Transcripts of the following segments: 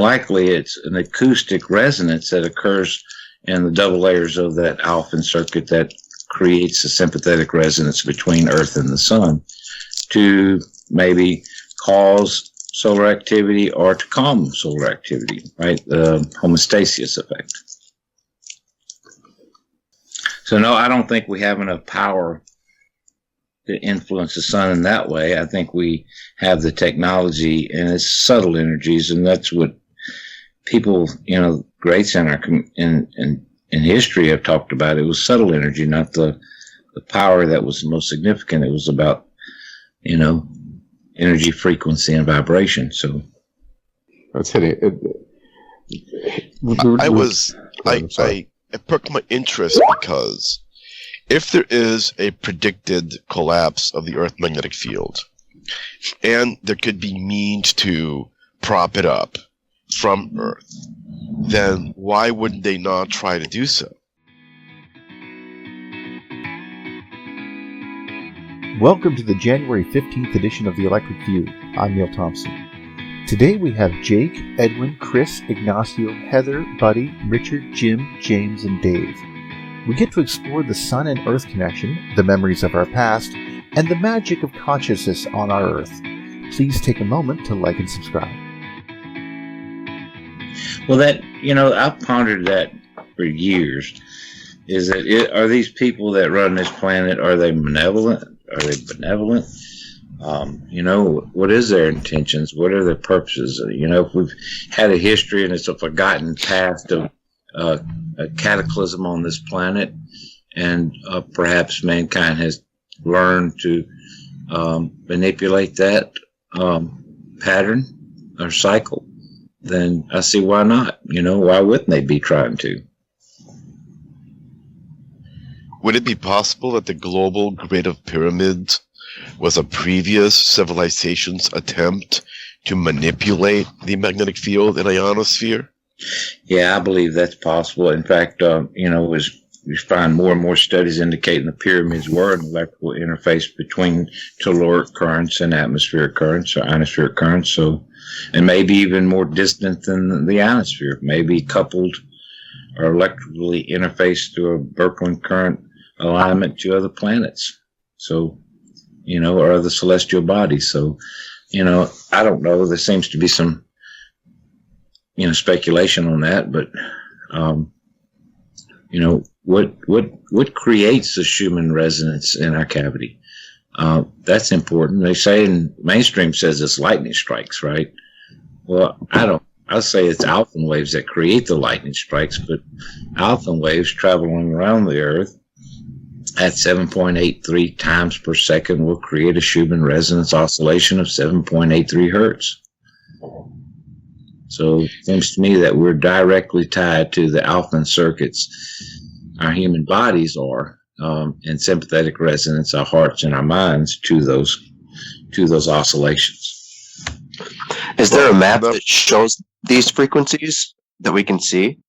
likely it's an acoustic resonance that occurs in the double layers of that alpha circuit that creates a sympathetic resonance between Earth and the Sun to maybe cause solar activity or to calm solar activity, right? The homeostasis effect. So no, I don't think we have enough power to influence the sun in that way. I think we have the technology, and it's subtle energies, and that's what people, greats in our in history have talked about. It was subtle energy, not the power that was the most significant. It was about, energy, frequency, and vibration. So that's hitting it. I perked my interest because if there is a predicted collapse of the Earth magnetic field, and there could be means to prop it up from Earth, then why wouldn't they not try to do so? Welcome to the January 15th edition of The Electric View. I'm Neil Thompson. Today we have Jake, Edwin, Chris, Ignacio, Heather, Buddy, Richard, Jim, James, and Dave. We get to explore the Sun and Earth connection, the memories of our past, and the magic of consciousness on our Earth. Please take a moment to like and subscribe. Well, I've pondered that for years. Is that are these people that run this planet, are they malevolent? Are they benevolent? What is their intentions? What are their purposes? If we've had a history and it's a forgotten past of a cataclysm on this planet, and perhaps mankind has learned to manipulate that pattern or cycle, then I see why not. Why wouldn't they be trying to? Would it be possible that the global grid of pyramids was a previous civilization's attempt to manipulate the magnetic field and ionosphere? Yeah, I believe that's possible. In fact, as we find more and more studies indicating the pyramids were an electrical interface between telluric currents and atmospheric currents or ionospheric currents. So, and maybe even more distant than the ionosphere, maybe coupled or electrically interfaced through a Birkeland current alignment to other planets. So, or other celestial bodies. So, I don't know. There seems to be some, speculation on that, but, what creates the Schumann resonance in our cavity? That's important. They say in mainstream says it's lightning strikes, right? Well, I say it's alpha waves that create the lightning strikes, but alpha waves traveling around the Earth at 7.83 times per second will create a Schumann resonance oscillation of 7.83 hertz. So it seems to me that we're directly tied to the alpha circuits our human bodies are in sympathetic resonance, our hearts and our minds to those oscillations. Is there a map that shows these frequencies that we can see?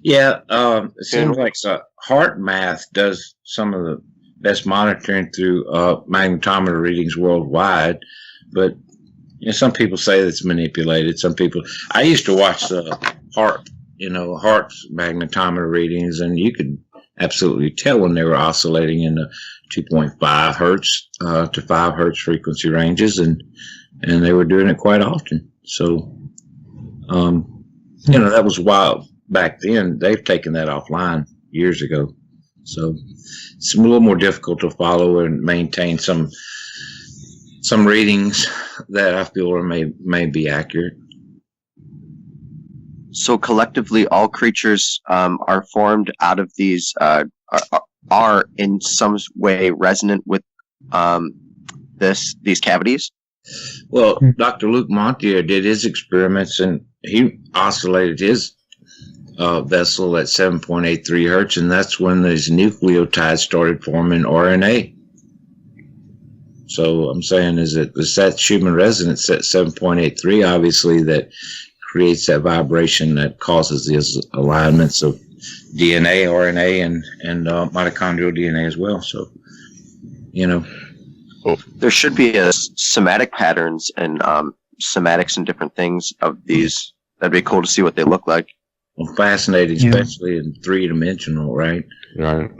Yeah, it seems like heart math does some of the best monitoring through magnetometer readings worldwide, but some people say it's manipulated. Some people, I used to watch the heart magnetometer readings, and you could absolutely tell when they were oscillating in the 2.5 hertz to 5 hertz frequency ranges, and they were doing it quite often. So, that was wild back then. They've taken that offline years ago. So it's a little more difficult to follow and maintain some readings that I feel may be accurate. So collectively, all creatures are formed out of these, are in some way resonant with these cavities? Well, Dr. Luc Montagnier did his experiments, and he oscillated his vessel at 7.83 hertz, and that's when these nucleotides started forming RNA. So I'm saying is that Schumann resonance at 7.83, obviously, that creates that vibration that causes these alignments of DNA, RNA, and mitochondrial DNA as well. So, there should be somatic patterns and somatics and different things of these That'd be cool to see what they look like. Well, fascinating, Yeah. especially in 3-dimensional, right? Right.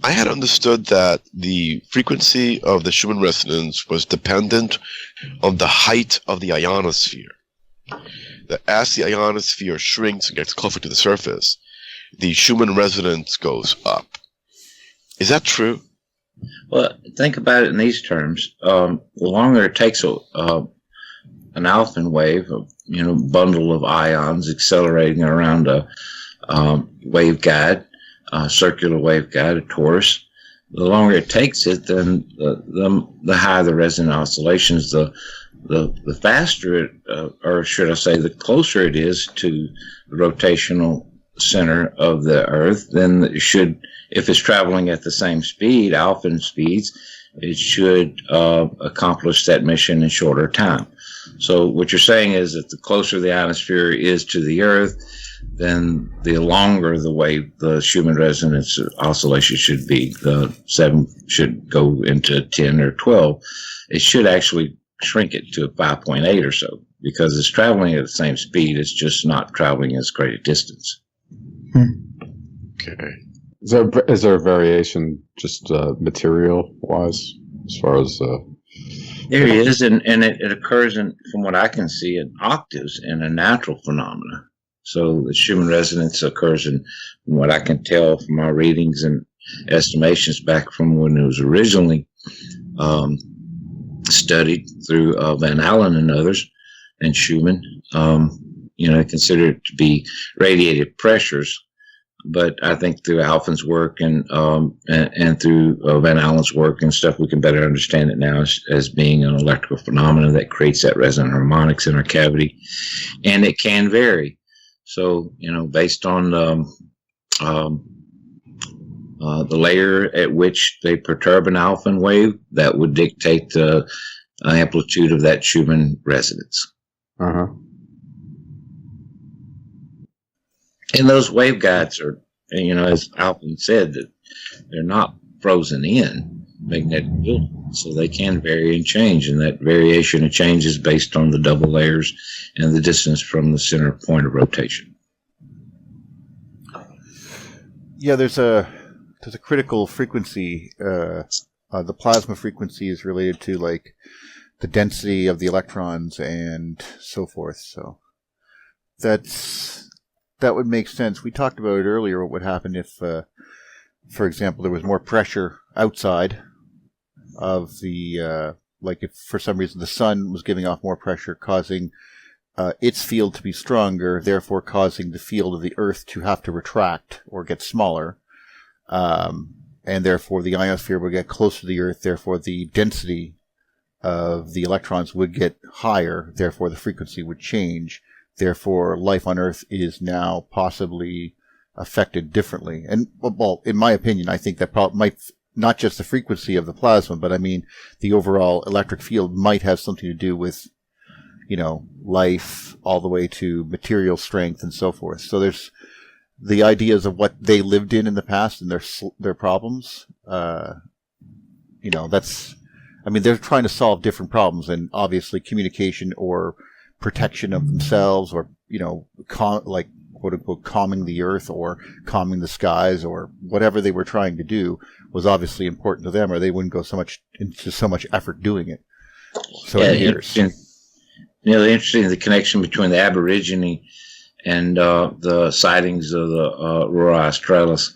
I had understood that the frequency of the Schumann resonance was dependent on the height of the ionosphere. That as the ionosphere shrinks and gets closer to the surface, the Schumann resonance goes up. Is that true? Well, think about it in these terms. The longer it takes an Alphen wave, a bundle of ions accelerating around a waveguide, a circular waveguide, a torus, the longer it takes it, then the higher the resonant oscillations, the faster it, or should I say, the closer it is to the rotational center of the Earth, then it should, if it's traveling at the same speed, Alphen speeds, it should accomplish that mission in shorter time. So what you're saying is that the closer the ionosphere is to the Earth, then the longer the wave, the Schumann resonance oscillation should be. The 7 should go into 10 or 12. It should actually shrink it to 5.8 or so, because it's traveling at the same speed. It's just not traveling as great a distance. Okay. Is there a variation just material-wise as far as... There is, and it occurs from what I can see, in octaves in a natural phenomena. So the Schumann resonance occurs from what I can tell from our readings and estimations back from when it was originally studied through Van Allen and others, and Schumann. Considered it to be radiated pressures. But I think through Alphen's work and through Van Allen's work and stuff, we can better understand it now as being an electrical phenomenon that creates that resonant harmonics in our cavity, and it can vary. So, based on the layer at which they perturb an Alphen wave, that would dictate the amplitude of that Schumann resonance. Uh-huh. And those waveguides are, as Alphen said, that they're not frozen in magnetic field, so they can vary and change, and that variation and change is based on the double layers and the distance from the center point of rotation. Yeah, there's a critical frequency. The plasma frequency is related to like the density of the electrons and so forth. So that would make sense. We talked about it earlier. What would happen if, for example, there was more pressure outside of the, like if for some reason the sun was giving off more pressure, causing its field to be stronger, therefore causing the field of the Earth to have to retract or get smaller, and therefore the ionosphere would get closer to the Earth, therefore the density of the electrons would get higher, therefore the frequency would change. Therefore, life on Earth is now possibly affected differently. And, well, in my opinion, I think that might, not just the frequency of the plasma, but I mean, the overall electric field might have something to do with, life all the way to material strength and so forth. So there's the ideas of what they lived in the past and their problems. They're trying to solve different problems, and obviously communication or protection of themselves, or quote unquote calming the earth or calming the skies, or whatever they were trying to do was obviously important to them, or they wouldn't go into so much effort doing it. So yeah, years. Interesting the connection between the Aborigine and the sightings of the Aurora Australis,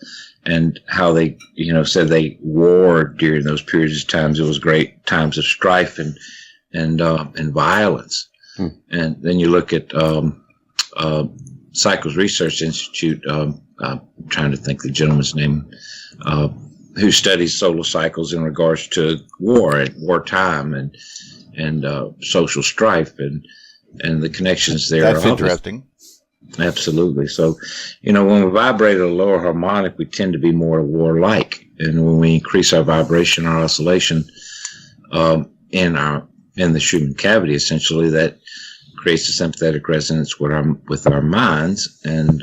and how they said they warred during those periods of times. It was great times of strife and violence. And then you look at Cycles Research Institute, I'm trying to think the gentleman's name, who studies solar cycles in regards to war and wartime and social strife and the connections there. That's interesting. Absolutely. So, when we vibrate at a lower harmonic, we tend to be more warlike. And when we increase our vibration, our oscillation in the Schumann cavity, essentially, that creates a sympathetic resonance with our minds, and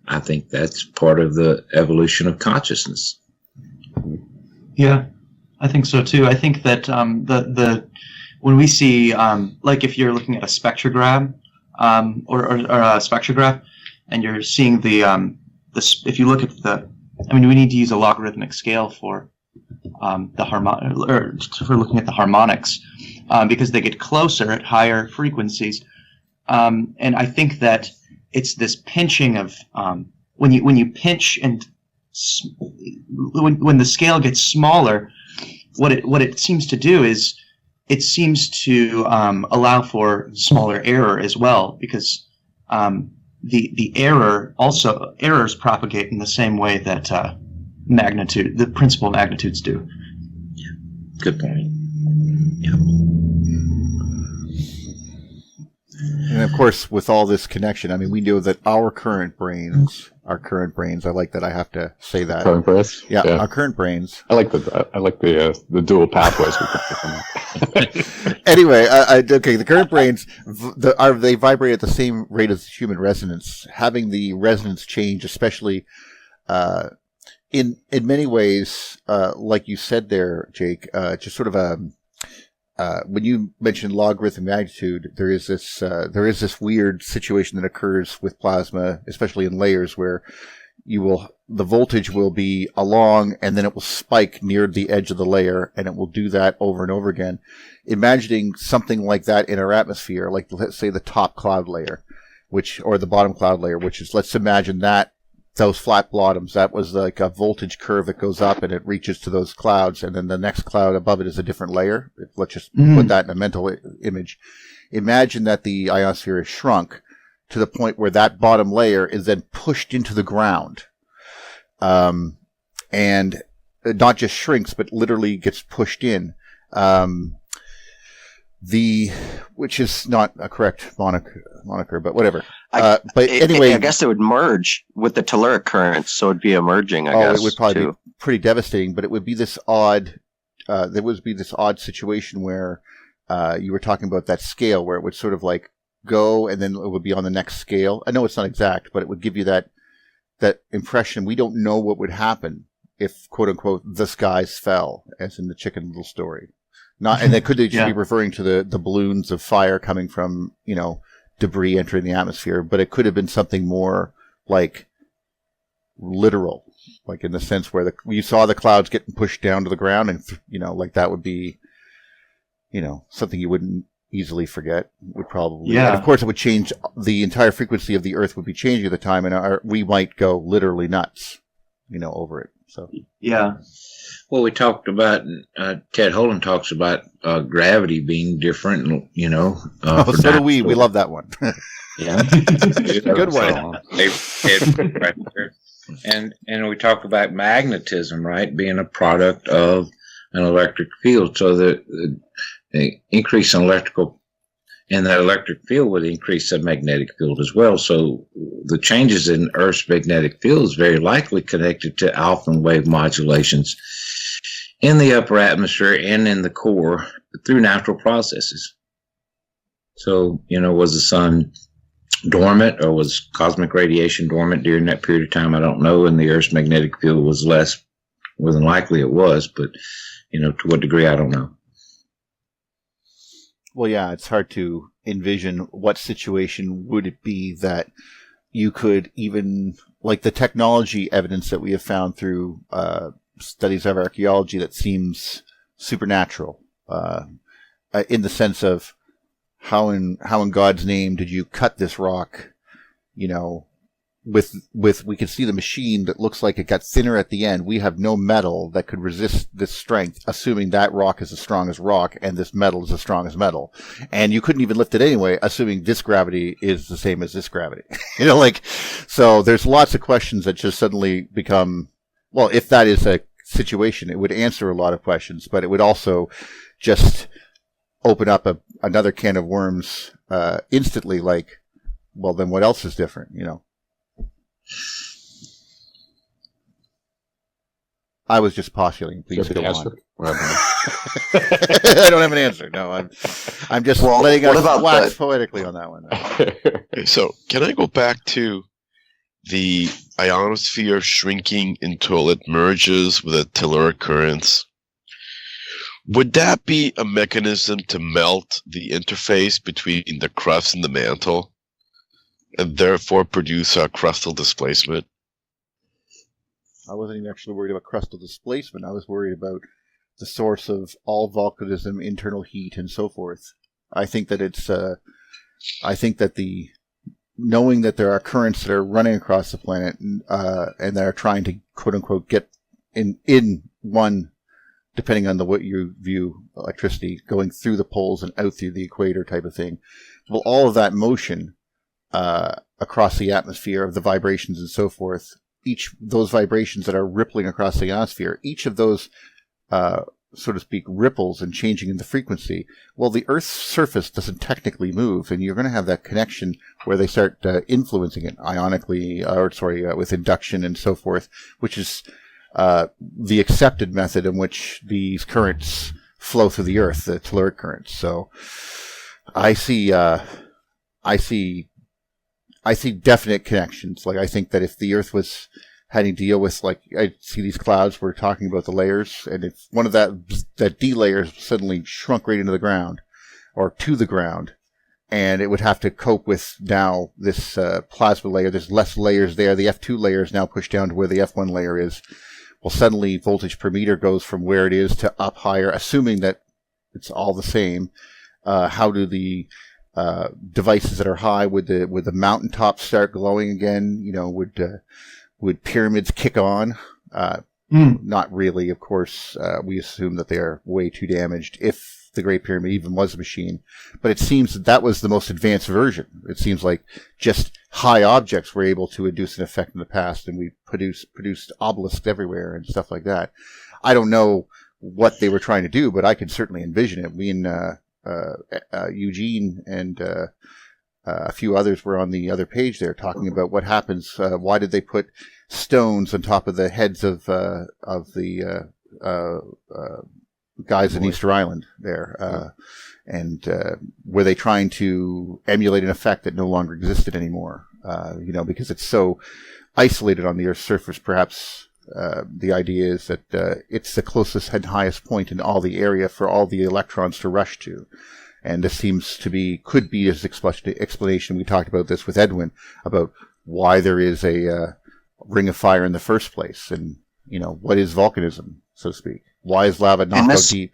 I think that's part of the evolution of consciousness. Yeah, I think so too. I think that when we see, like if you're looking at a spectrograph, or a spectrograph, and you're seeing if you look at we need to use a logarithmic scale for for looking at the harmonics, because they get closer at higher frequencies. And I think that it's this pinching of when you pinch and when the scale gets smaller, what it seems to do is it seems to allow for smaller error as well, because the errors propagate in the same way that the principal magnitudes do. Good point. Yeah. And of course, with all this connection, I mean, we know that our current brains, I like that I have to say that. Current brains? Yeah, our current brains. I like the dual pathways we could put them. Anyway, okay, the current brains, they vibrate at the same rate as human resonance. Having the resonance change, especially in many ways, like you said there, Jake, just sort of when you mentioned logarithm magnitude, there is this weird situation that occurs with plasma, especially in layers, where the voltage will be along and then it will spike near the edge of the layer, and it will do that over and over again. Imagining something like that in our atmosphere, like let's say the top cloud layer, or the bottom cloud layer, which is, let's imagine that those flat bottoms, that was like a voltage curve that goes up and it reaches to those clouds, and then the next cloud above it is a different layer. Let's just put that in a mental image. Imagine that the ionosphere is shrunk to the point where that bottom layer is then pushed into the ground. And not just shrinks, but literally gets pushed in. Which is not a correct moniker, but whatever. Anyway, I guess it would merge with the telluric currents, so it'd be emerging. I guess it would probably too. be pretty devastating. But it would be this odd. There would be this odd situation where you were talking about that scale, where it would sort of like go, and then it would be on the next scale. I know it's not exact, but it would give you that impression. We don't know what would happen if, quote unquote, the skies fell, as in the Chicken Little story. And that could just be referring to the balloons of fire coming from, debris entering the atmosphere, but it could have been something more like literal, like in the sense where you saw the clouds getting pushed down to the ground, and like that would be, something you wouldn't easily forget. Would probably, and of course, it would change. The entire frequency of the Earth would be changing at the time, and we might go literally nuts, over it. So yeah. Well, we talked about, Ted Holland talks about gravity being different, so do we. We love that one. Yeah. Good one. And we talk about magnetism, right, being a product of an electric field. So the increase in that electric field would increase the magnetic field as well. So the changes in Earth's magnetic field is very likely connected to alpha wave modulations in the upper atmosphere and in the core through natural processes. So, was the sun dormant, or was cosmic radiation dormant during that period of time? I don't know. And the Earth's magnetic field was less. More than likely it was, but, to what degree, I don't know. Well, yeah, it's hard to envision what situation would it be that you could even, like the technology evidence that we have found through studies of archaeology that seems supernatural, in the sense of how in God's name did you cut this rock, with we can see the machine that looks like it got thinner at the end. We have no metal that could resist this strength, assuming that rock is as strong as rock and this metal is as strong as metal. And you couldn't even lift it anyway, assuming this gravity is the same as this gravity. So there's lots of questions that just suddenly become, well, if that is a situation, it would answer a lot of questions, but it would also just open up another can of worms instantly, like, well, then what else is different, I was just postulating. Please go on. I don't have an answer. No, I'm just letting us wax poetically on that one. So, can I go back to the ionosphere shrinking until it merges with the telluric currents? Would that be a mechanism to melt the interface between the crust and the mantle, and therefore produce a crustal displacement? I wasn't even actually worried about crustal displacement. I was worried about the source of all volcanism, internal heat, and so forth. I think that the knowing that there are currents that are running across the planet and that are trying to quote unquote get in one, depending on what you view electricity, going through the poles and out through the equator type of thing. Well, all of that motion across the atmosphere of the vibrations and so forth, those vibrations that are rippling across the ionosphere, each of those so to speak, ripples and changing in the frequency. Well, the Earth's surface doesn't technically move, and you're going to have that connection where they start influencing it ionically, with induction and so forth, which is the accepted method in which these currents flow through the Earth, the telluric currents. So, I see definite connections. Like, I think that if the Earth was having to deal with, like, I see these clouds, we're talking about the layers, and if one of that D layers suddenly shrunk right into the ground, or to the ground, and it would have to cope with now this plasma layer, there's less layers there, the F2 layer is now pushed down to where the F1 layer is, well, suddenly voltage per meter goes from where it is to up higher, assuming that it's all the same. How do the devices that are high, would the mountaintops start glowing again? Would pyramids kick on? Not really, of course. We assume that they are way too damaged if the Great Pyramid even was a machine. But it seems that was the most advanced version. It seems like just high objects were able to induce an effect in the past, and we produced obelisks everywhere and stuff like that. I don't know what they were trying to do, but I could certainly envision it. Me and Eugene and a few others were on the other page there talking about what happens. Why did they put stones on top of the heads of the guys in Easter Island there? And were they trying to emulate an effect that no longer existed anymore? Because it's so isolated on the Earth's surface, perhaps the idea is that it's the closest and highest point in all the area for all the electrons to rush to. And this could be his explanation. We talked about this with Edwin, about why there is a ring of fire in the first place. And, what is volcanism, so to speak? Why is lava not out deep?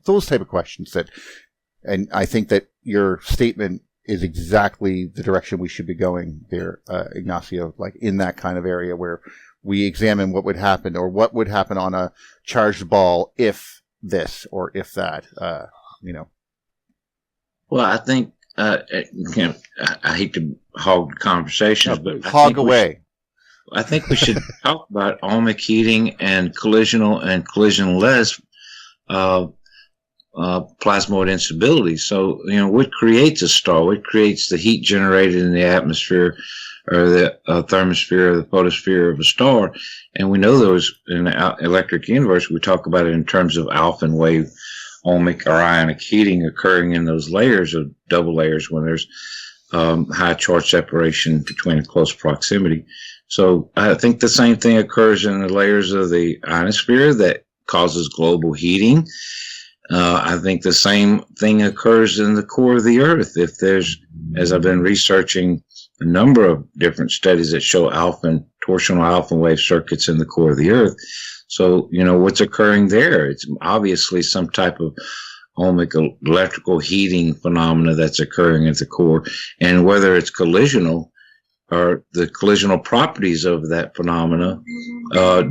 Those type of questions and I think that your statement is exactly the direction we should be going there, Ignacio, like in that kind of area where we examine what would happen, or what would happen on a charged ball if this or if that, Well, I think I hate to hog the conversations, but hog away. I think we should talk about ohmic heating and collisional and collisionless plasmoid instability. So, what creates a star? What creates the heat generated in the atmosphere or the thermosphere or the photosphere of a star? And we know those in the electric universe. We talk about it in terms of alpha and wave ohmic or ionic heating occurring in those layers of double layers when there's high charge separation between a close proximity. So I think the same thing occurs in the layers of the ionosphere that causes global heating. I think the same thing occurs in the core of the Earth. If there's, as I've been researching a number of different studies that show alpha and torsional alpha wave circuits in the core of the Earth. So, what's occurring there? It's obviously some type of ohmic electrical heating phenomena that's occurring at the core. And whether it's collisional or the collisional properties of that phenomena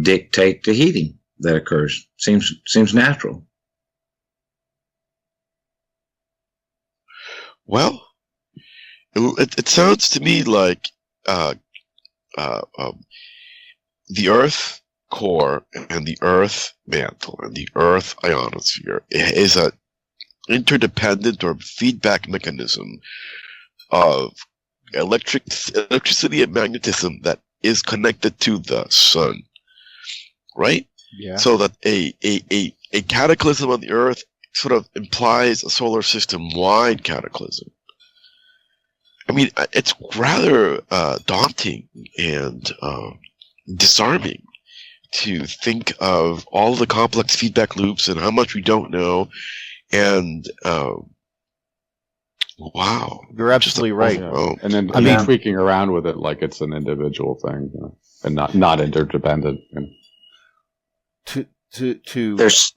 dictate the heating that occurs. Seems natural. Well, it sounds to me like the Earth core and the Earth mantle and the Earth ionosphere is an interdependent or feedback mechanism of electricity and magnetism that is connected to the sun, right? Yeah. So that a cataclysm on the Earth sort of implies a solar system-wide cataclysm. I mean, it's rather daunting and disarming to think of all the complex feedback loops and how much we don't know. And wow, You're absolutely right. Yeah. And then tweaking around with it like it's an individual thing, and not interdependent. There's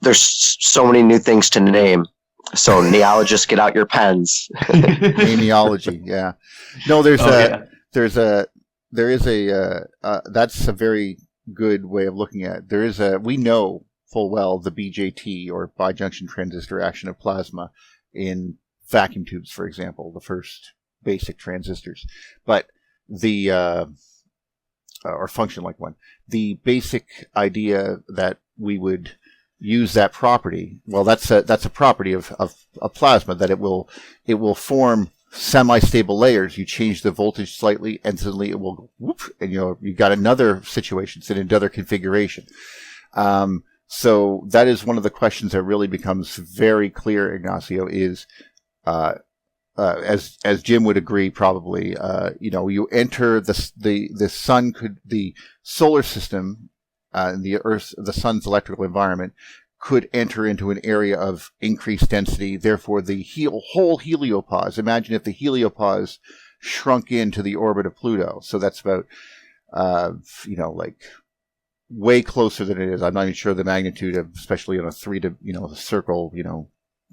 so many new things to name. So neologists, get out your pens. Neology, yeah. No, there is a that's a very good way of looking at it. We know full well the BJT or bijunction transistor action of plasma in vacuum tubes, for example, the first basic transistors, but or function like one. The basic idea that we would use that property, well, that's a property of plasma, that it will form semi-stable layers. You change the voltage slightly, and suddenly it will whoop, and you got another situation, it's in another configuration. So that is one of the questions that really becomes very clear, Ignacio, is as Jim would agree, probably, you enter the sun the solar system, the sun's electrical environment could enter into an area of increased density. Therefore, the whole heliopause. Imagine if the heliopause shrunk into the orbit of Pluto. So that's about, like way closer than it is. I'm not even sure the magnitude of, especially on a circle,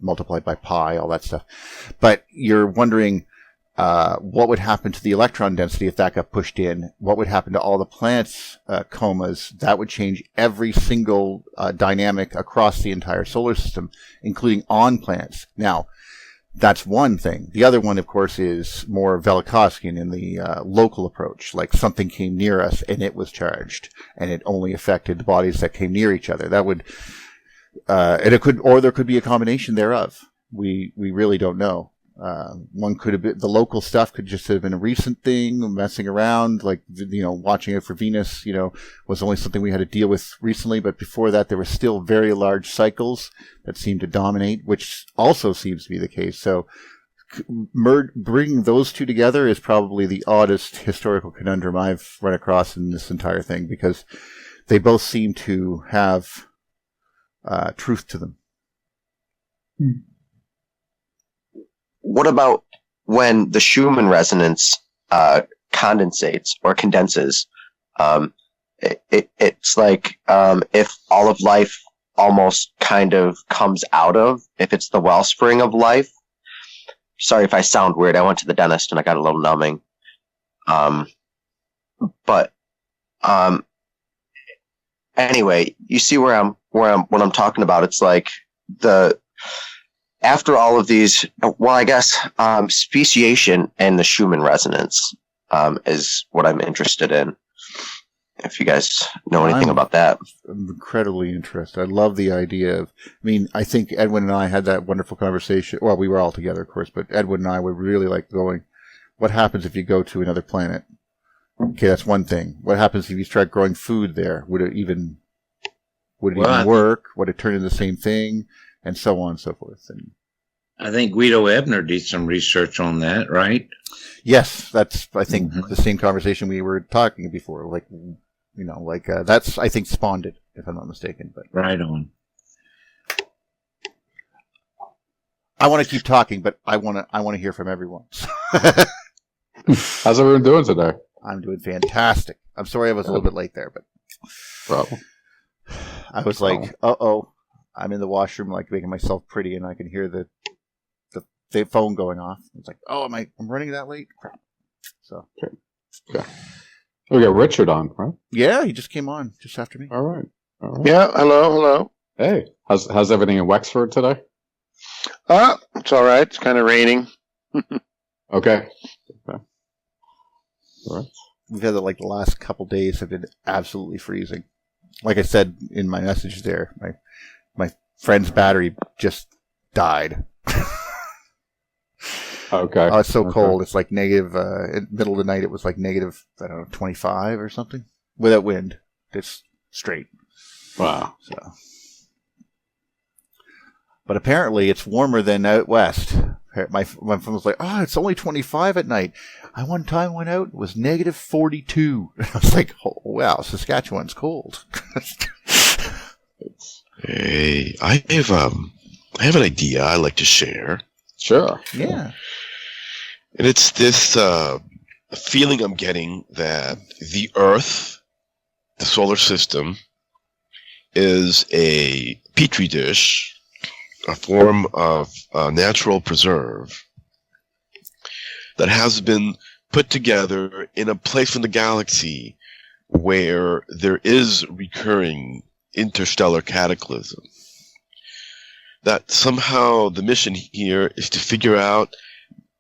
multiplied by pi, all that stuff. But you're wondering, what would happen to the electron density if that got pushed in? What would happen to all the planets' comas? That would change every single dynamic across the entire solar system, including on planets. Now, that's one thing. The other one, of course, is more Velikovskian in the local approach. Like something came near us and it was charged, and it only affected the bodies that came near each other. That would, and it could, or there could be a combination thereof. We really don't know. One could have been, the local stuff could just have been a recent thing, messing around, like, watching it for Venus, was only something we had to deal with recently. But before that, there were still very large cycles that seemed to dominate, which also seems to be the case. So bringing those two together is probably the oddest historical conundrum I've run across in this entire thing, because they both seem to have truth to them. What about when the Schumann resonance condensates or condenses? It's like if all of life almost kind of comes out of, if it's the wellspring of life. Sorry if I sound weird. I went to the dentist and I got a little numbing. Anyway, you see what I'm talking about. It's like after all of these, well, I guess speciation and the Schumann resonance is what I'm interested in. If you guys know anything about that. I'm incredibly interested. I love the idea of, I think Edwin and I had that wonderful conversation. Well, we were all together, of course, but Edwin and I would really like going, what happens if you go to another planet? Okay, that's one thing. What happens if you start growing food there? Would it even work? Would it turn into the same thing? And so on and so forth. And I think Guido Ebner did some research on that, right? Yes, that's, I think, the same conversation we were talking before. That's, I think, spawned it, if I'm not mistaken. But right on. I want to keep talking, but I want to hear from everyone. How's everyone doing today? I'm doing fantastic. I'm sorry I was a little bit late there, but problem. I was like, uh-oh. I'm in the washroom, like making myself pretty, and I can hear the phone going off. It's like, oh, I'm running that late? Crap. So, okay. We got Richard on, right? Yeah, he just came on just after me. All right. Yeah, hello. Hey, how's everything in Wexford today? It's all right. It's kind of raining. Okay. All right. We've had the last couple days have been absolutely freezing. Like I said in my message there, my friend's battery just died. Okay. Oh, it's so cold. It's like negative, in the middle of the night, it was like negative, 25 or something. Without wind. It's straight. Wow. So. But apparently it's warmer than out west. My friend was like, it's only 25 at night. I one time went out, it was negative 42. I was like, oh, wow, Saskatchewan's cold. Hey, I have an idea I like to share, Sure. Yeah. and it's this feeling I'm getting that the Earth, the solar system, is a petri dish, a form of natural preserve that has been put together in a place in the galaxy where there is recurring interstellar cataclysm. That somehow the mission here is to figure out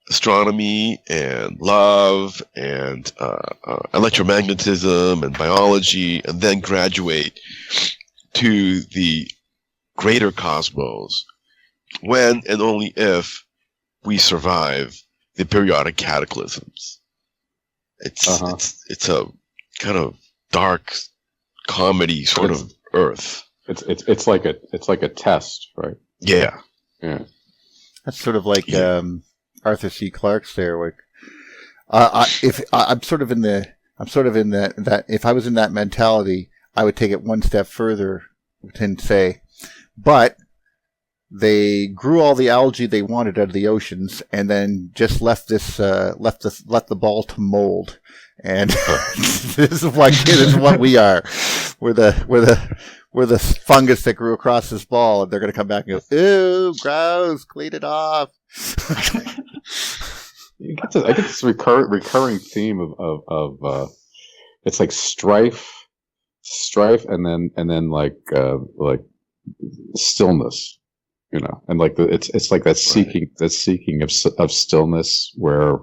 astronomy and love and electromagnetism and biology, and then graduate to the greater cosmos when and only if we survive the periodic cataclysms. It's a kind of dark comedy sort of Earth. It's like a test, right? Yeah. Yeah. That's sort of like Arthur C. Clarke's there. Like, I'm sort of in that if I was in that mentality, I would take it one step further and say, but they grew all the algae they wanted out of the oceans, and then just left the ball to mold. And this is what we are. We're the fungus that grew across this ball, and they're going to come back and go, "Ew, gross! Clean it off." I get this recurring theme of it's like strife, and then like stillness, and like it's like that seeking of stillness where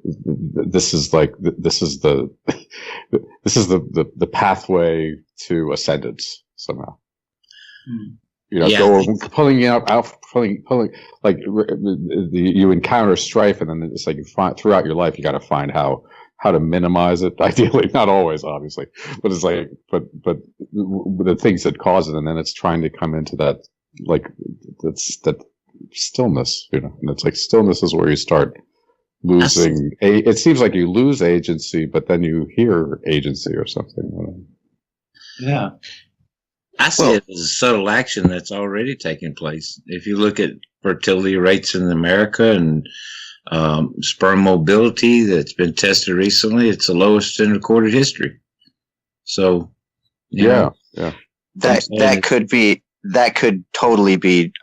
this is the pathway to ascendance somehow. Pulling like you encounter strife, and then it's like you find throughout your life you got to find how to minimize it. Ideally, not always, obviously, but it's like but the things that cause it, and then it's trying to come into that that stillness, and it's like stillness is where you start losing. It seems like you lose agency, but then you hear agency or something. Yeah. I see it as a subtle action that's already taking place. If you look at fertility rates in America and sperm mobility that's been tested recently, it's the lowest in recorded history. So, that could totally be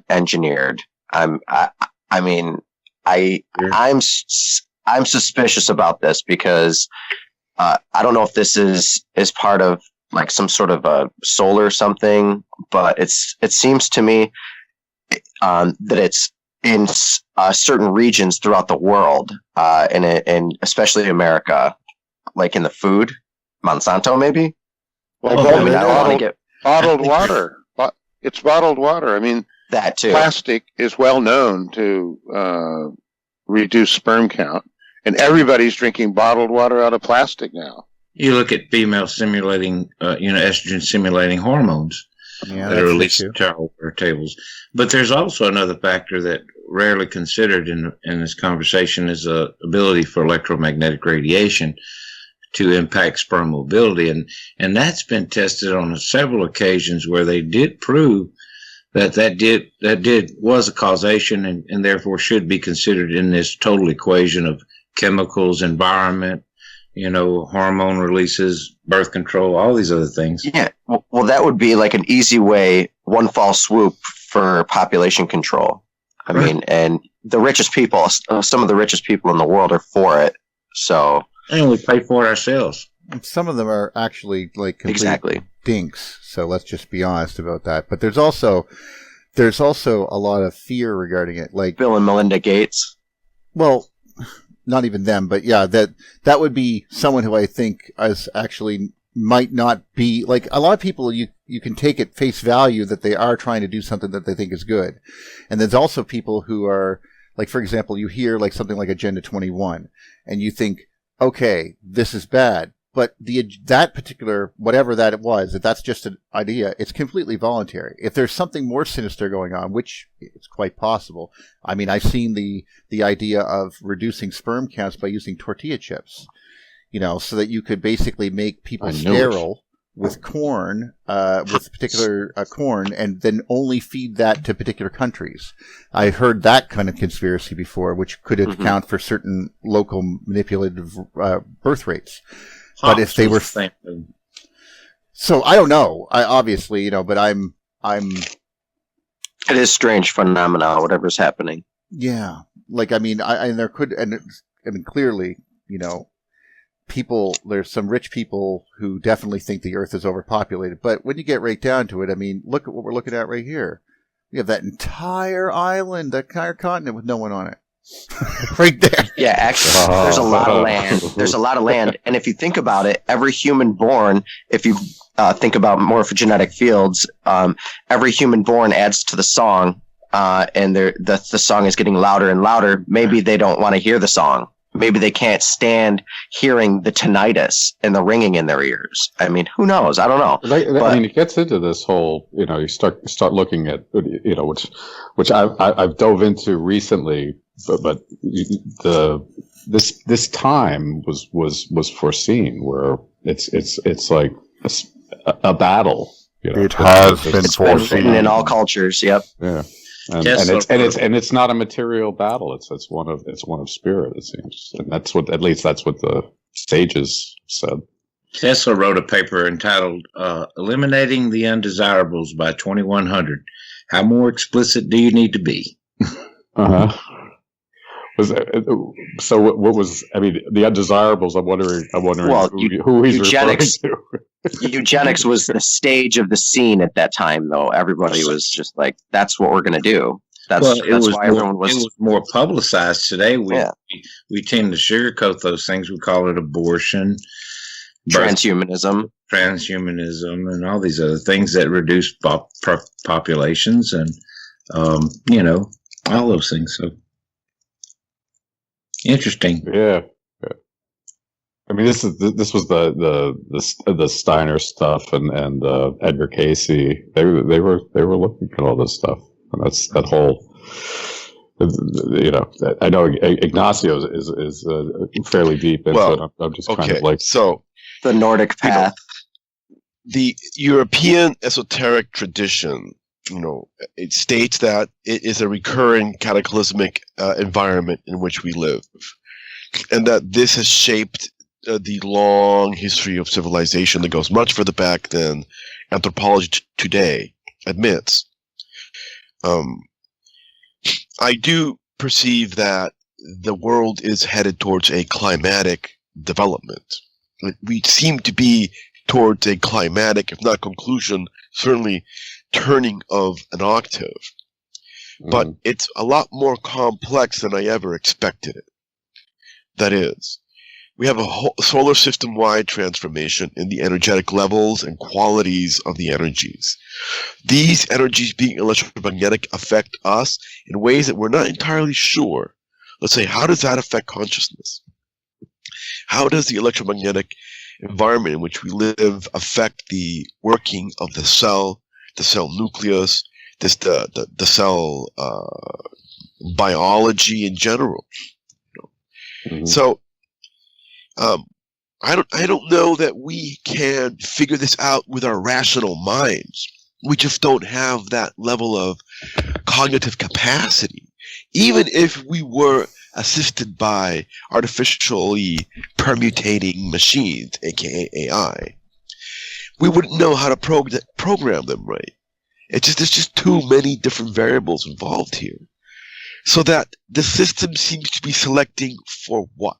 engineered. I'm suspicious about this because I don't know if this is part of like some sort of a solar something, but it seems to me that it's in certain regions throughout the world, and especially America, like in the food, Monsanto maybe. Well, bottled water. It's bottled water. I mean, that too. Plastic is well known to reduce sperm count, and everybody's drinking bottled water out of plastic now. You look at female stimulating, estrogen stimulating hormones that are released to our water tables. But there's also another factor that rarely considered in this conversation is the ability for electromagnetic radiation to impact sperm mobility, and that's been tested on several occasions where they did prove that was a causation and therefore should be considered in this total equation of chemicals, environment, hormone releases, birth control, all these other things. Yeah, well, that would be like an easy way, one fall swoop for population control. I mean, and the richest people, some of the richest people in the world are for it. So, and we pay for it ourselves. Some of them are actually like complete dinks. So let's just be honest about that. But there's also a lot of fear regarding it, like Bill and Melinda Gates. Well, not even them, but yeah, that would be someone who I think is actually might not be like a lot of people. You can take at face value that they are trying to do something that they think is good, and there's also people who are like, for example, you hear like something like Agenda 21, and you think, okay, this is bad. But that particular, whatever that it was, if that's just an idea, it's completely voluntary. If there's something more sinister going on, which it's quite possible. I mean, I've seen the idea of reducing sperm counts by using tortilla chips, so that you could basically make people sterile with corn, with particular corn, and then only feed that to particular countries. I heard that kind of conspiracy before, which could account for certain local manipulative birth rates. But if they were, so I don't know. I obviously, but I'm. It is strange phenomena, whatever's happening. Yeah, and there could, and clearly, people. There's some rich people who definitely think the Earth is overpopulated. But when you get right down to it, look at what we're looking at right here. We have that entire island, that entire continent with no one on it. Right there. Yeah, actually, there's a lot of land. There's a lot of land. And if you think about it, every human born, if you think about morphogenetic fields, every human born adds to the song, and the song is getting louder and louder. Maybe they don't want to hear the song. Maybe they can't stand hearing the tinnitus and the ringing in their ears. Who knows? I don't know. It gets into this whole, you start looking at, which I've dove into recently, but this time was foreseen, where it's like a battle. It has been foreseen. It's been written in all cultures. Yep. Yeah. And it's not a material battle. It's one of spirit, it seems, and that's what the sages said. Tesla wrote a paper entitled "Eliminating the Undesirables by 2100." How more explicit do you need to be? So what was? The undesirables. I'm wondering who he's referring to. Eugenics was the stage of the scene at that time, though. Everybody was just like, "That's what we're going to do." That's why everyone was. It was more publicized today. We tend to sugarcoat those things. We call it abortion, transhumanism, and all these other things that reduce populations, and all those things. So interesting. Yeah. This was the Steiner stuff and Edgar Casey. They were looking at all this stuff, and that's that whole. I know Ignacio is fairly deep into it. I'm just kind of like so the Nordic path. The European esoteric tradition, it states that it is a recurring cataclysmic environment in which we live, and that this has shaped the long history of civilization that goes much further back than anthropology today admits. I do perceive that the world is headed towards a climatic development. We seem to be towards a climatic, if not conclusion, certainly turning of an octave. But it's a lot more complex than I ever expected it. That is, we have a whole solar system-wide transformation in the energetic levels and qualities of the energies. These energies, being electromagnetic, affect us in ways that we're not entirely sure. Let's say, how does that affect consciousness? How does the electromagnetic environment in which we live affect the working of the cell nucleus, the cell biology in general? So, I don't know that we can figure this out with our rational minds. We just don't have that level of cognitive capacity. Even if we were assisted by artificially permutating machines, aka AI, we wouldn't know how to program them right. There's just too many different variables involved here. So that the system seems to be selecting for what?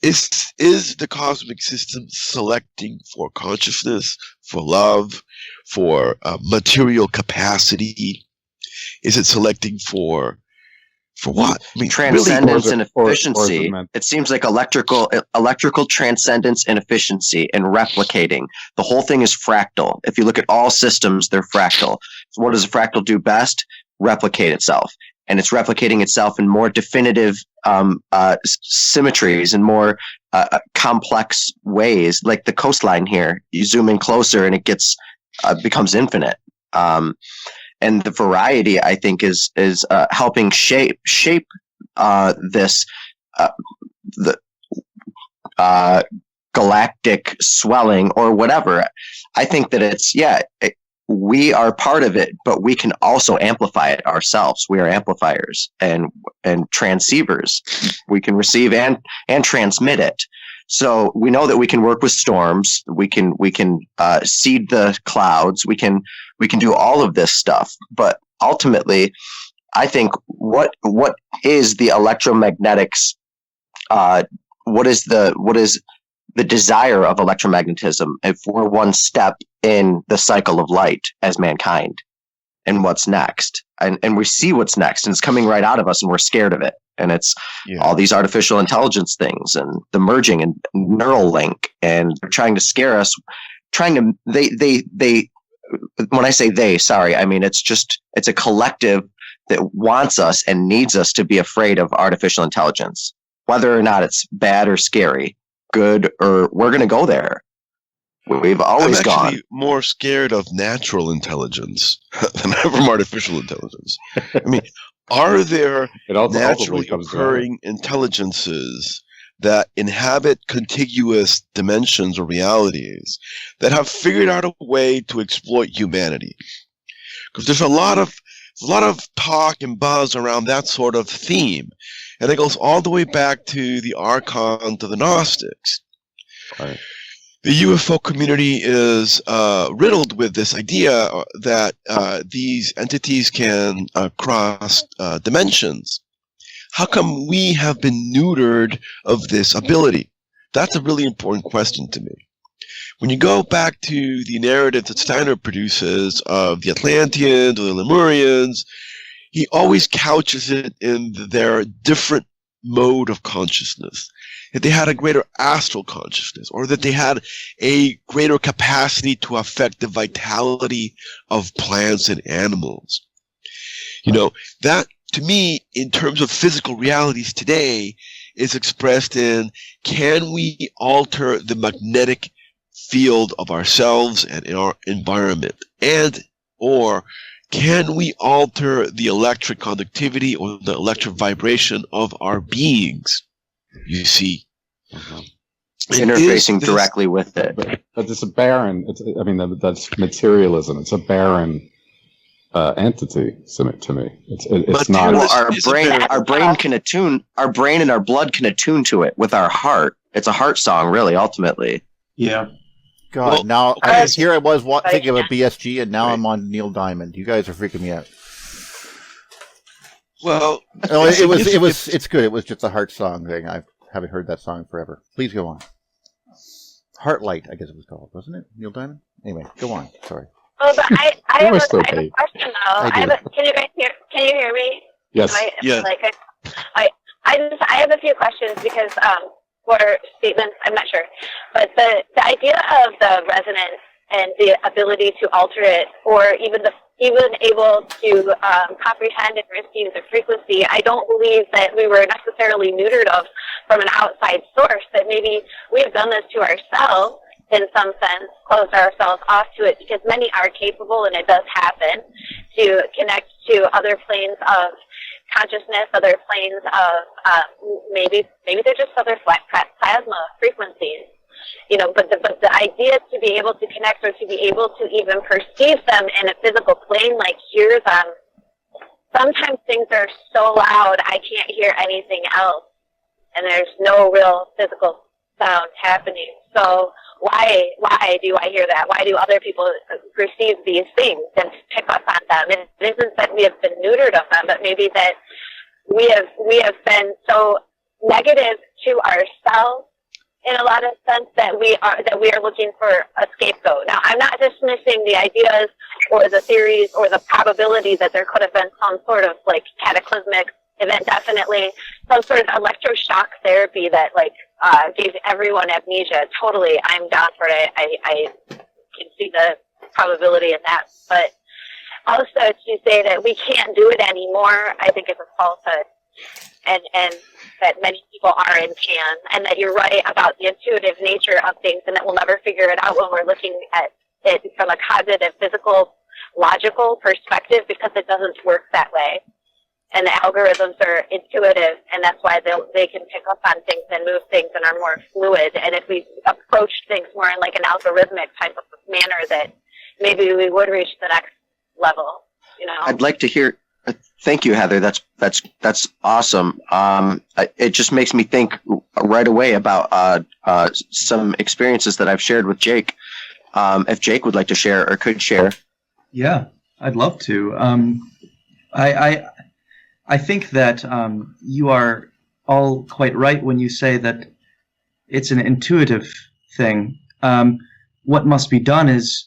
Is the cosmic system selecting for consciousness, for love, for material capacity? Is it selecting for what? Transcendence and efficiency. It seems like electrical transcendence and efficiency and replicating. The whole thing is fractal. If you look at all systems, they're fractal. So what does a fractal do best? Replicate itself. And it's replicating itself in more definitive symmetries and more complex ways. Like the coastline here, you zoom in closer and it becomes infinite. And the variety, I think, is helping shape this the galactic swelling or whatever. I think that we are part of it, but we can also amplify it ourselves. We are amplifiers and transceivers. We can receive and transmit it. So we know that we can work with storms. We can seed the clouds. We can do all of this stuff. But ultimately, I think what is the electromagnetics? What is the desire of electromagnetism if we're one step in the cycle of light as mankind? And what's next? And we see what's next, and it's coming right out of us, and we're scared of it. And it's all these artificial intelligence things and the merging and neural link, and they're trying to scare us. They when I say they, sorry, I mean it's a collective that wants us and needs us to be afraid of artificial intelligence, whether or not it's bad or scary, good, or we're going to go there. We've always I'm actually gone. more scared of natural intelligence than from artificial intelligence. I mean, are there It also naturally comes down- occurring intelligences that inhabit contiguous dimensions or realities that have figured out a way to exploit humanity? Because there's a lot of talk and buzz around that sort of theme, and it goes all the way back to the archons of the Gnostics. Right. The UFO community is riddled with this idea that these entities can cross dimensions. How come we have been neutered of this ability? That's a really important question to me. When you go back to the narrative that Steiner produces of the Atlanteans or the Lemurians, he always couches it in their different mode of consciousness. That they had a greater astral consciousness, or that they had a greater capacity to affect the vitality of plants and animals. You know, that to me, in terms of physical realities today, is expressed in, can we alter the magnetic field of ourselves and in our environment? And, or can we alter the electric conductivity or the electric vibration of our beings? You see, Interfacing directly with it. But it's a barren. That's materialism. It's a barren entity to me. It's not. Well, our brain and our blood can attune to it with our heart. It's a heart song, really, ultimately. Yeah. God, now here I was thinking of a BSG, and now I'm on Neil Diamond. You guys are freaking me out. Well, No, it's good. It was just a heart song thing. I haven't heard that song forever. Please go on. Heartlight, I guess it was called, wasn't it? Neil Diamond? Anyway, go on. Sorry. Oh, but I have a question though. Can you guys hear? Can you hear me? Yes. Yeah. I have a few questions because for statements, I'm not sure, but the idea of the resonance and the ability to alter it, or even able to comprehend and receive the frequency, I don't believe that we were necessarily neutered of from an outside source. That maybe we have done this to ourselves in some sense, closed ourselves off to it, because many are capable, and it does happen, to connect to other planes of consciousness, other planes of maybe they're just other flat plasma frequencies. You know, but the idea to be able to connect, or to be able to even perceive them in a physical plane, like hear them. Sometimes things are so loud I can't hear anything else, and there's no real physical sound happening. So why do I hear that? Why do other people perceive these things and pick up on them? It isn't that we have been neutered of them, but maybe that we have been so negative to ourselves in a lot of sense that we are looking for a scapegoat. Now, I'm not dismissing the ideas or the theories or the probability that there could have been some sort of like cataclysmic event, definitely some sort of electroshock therapy that gave everyone amnesia. Totally, I'm down for it. I can see the probability in that. But also to say that we can't do it anymore, I think is a falsehood. And that many people are and can, and that you're right about the intuitive nature of things, and that we'll never figure it out when we're looking at it from a cognitive, physical, logical perspective, because it doesn't work that way. and the algorithms are intuitive, and that's why they can pick up on things and move things and are more fluid. And if we approach things more in like an algorithmic type of manner, that maybe we would reach the next level. I'd like to hear. Thank you, Heather. That's awesome. It just makes me think right away about some experiences that I've shared with Jake. If Jake would like to share or could share. Yeah, I'd love to. I think that you are all quite right when you say that it's an intuitive thing. What must be done is,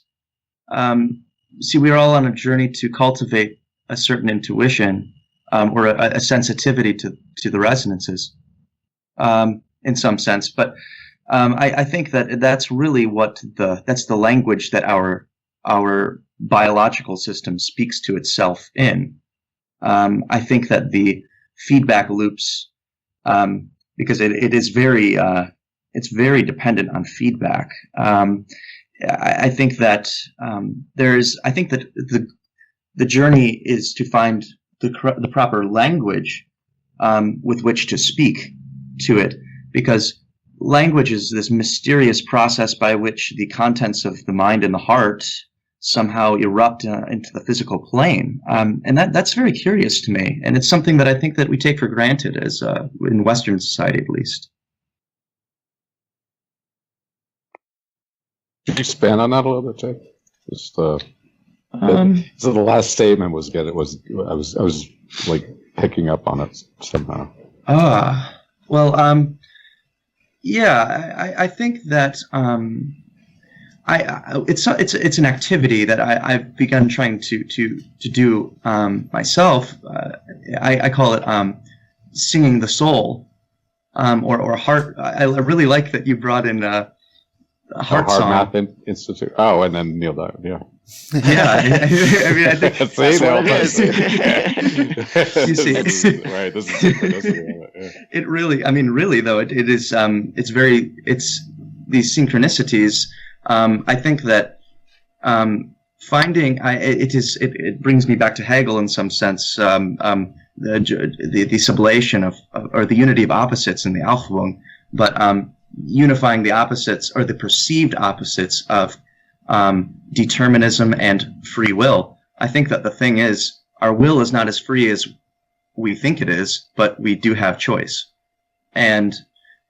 we're all on a journey to cultivate a certain intuition or a sensitivity to the resonances in some sense. But I think that that's really that's the language that our biological system speaks to itself in. I think that the feedback loops, because it is it's very dependent on feedback. I think that the journey is to find the proper language with which to speak to it, because language is this mysterious process by which the contents of the mind and the heart somehow erupt into the physical plane, and that's very curious to me, and it's something that I think that we take for granted as in Western society, at least. Could you expand on that a little bit, Jake? Just so the last statement was I was like picking up on it somehow. I think that it's an activity that I've begun trying to do myself. I call it singing the soul, or heart. I really like that you brought in heart song. Math Institute. Oh, and then Neil died. Yeah. Yeah, I mean, I think that's what it is. You see, right? This is yeah. It really. I mean, really though, it is. It's these synchronicities. I think that finding it brings me back to Hegel in some sense. The sublation of or the unity of opposites in the Aufhebung, but unifying the opposites or the perceived opposites of determinism and free will. I think that the thing is, our will is not as free as we think it is, but we do have choice, and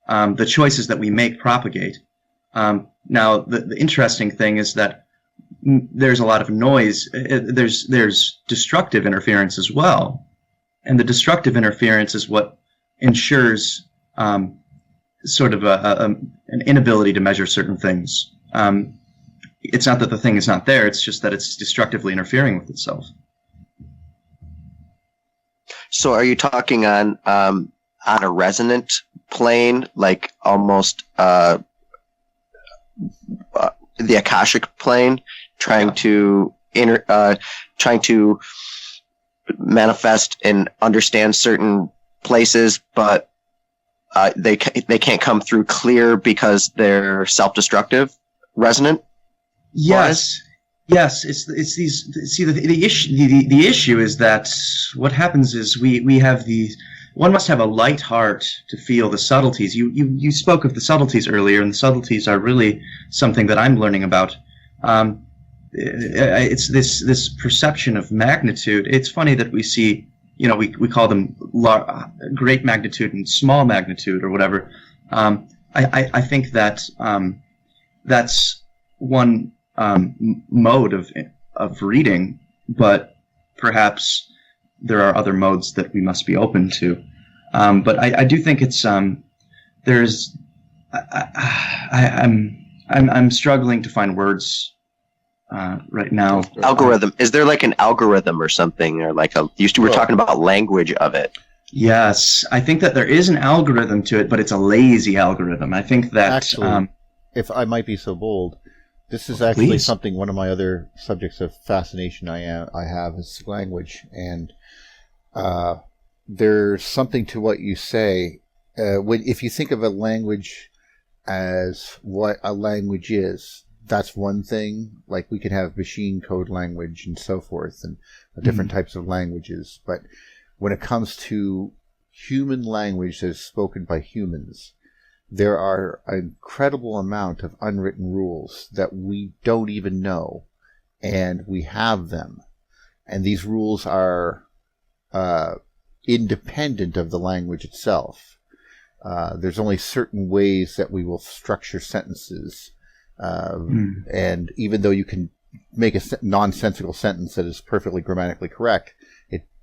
the choices that we make propagate. Now, the interesting thing is that there's a lot of noise. There's destructive interference as well, and the destructive interference is what ensures sort of an inability to measure certain things. It's not that the thing is not there; it's just that it's destructively interfering with itself. So, are you talking on a resonant plane, like almost the Akashic plane, trying to manifest and understand certain places, but they can't come through clear because they're self-destructive, resonant? Yes. Yes, it's these. See, the issue is that what happens is we have these. One must have a light heart to feel the subtleties. You spoke of the subtleties earlier, and the subtleties are really something that I'm learning about. It's this perception of magnitude. It's funny that we see, we call them great magnitude and small magnitude or whatever. I think that that's one mode of reading, but perhaps there are other modes that we must be open to. But I do think it's there's I'm struggling to find words right now. Algorithm. Is there like an algorithm or something, or like we were talking about language of it? Yes, I think that there is an algorithm to it, but it's a lazy algorithm. I think that actually, if I might be so bold, this is actually something. One of my other subjects of fascination I have is language, and there's something to what you say. If you think of a language as what a language is, that's one thing. Like we could have machine code language and so forth, and different types of languages. But when it comes to human language that is spoken by humans, there are an incredible amount of unwritten rules that we don't even know, and we have them. And these rules are independent of the language itself. There's only certain ways that we will structure sentences. And even though you can make a nonsensical sentence that is perfectly grammatically correct,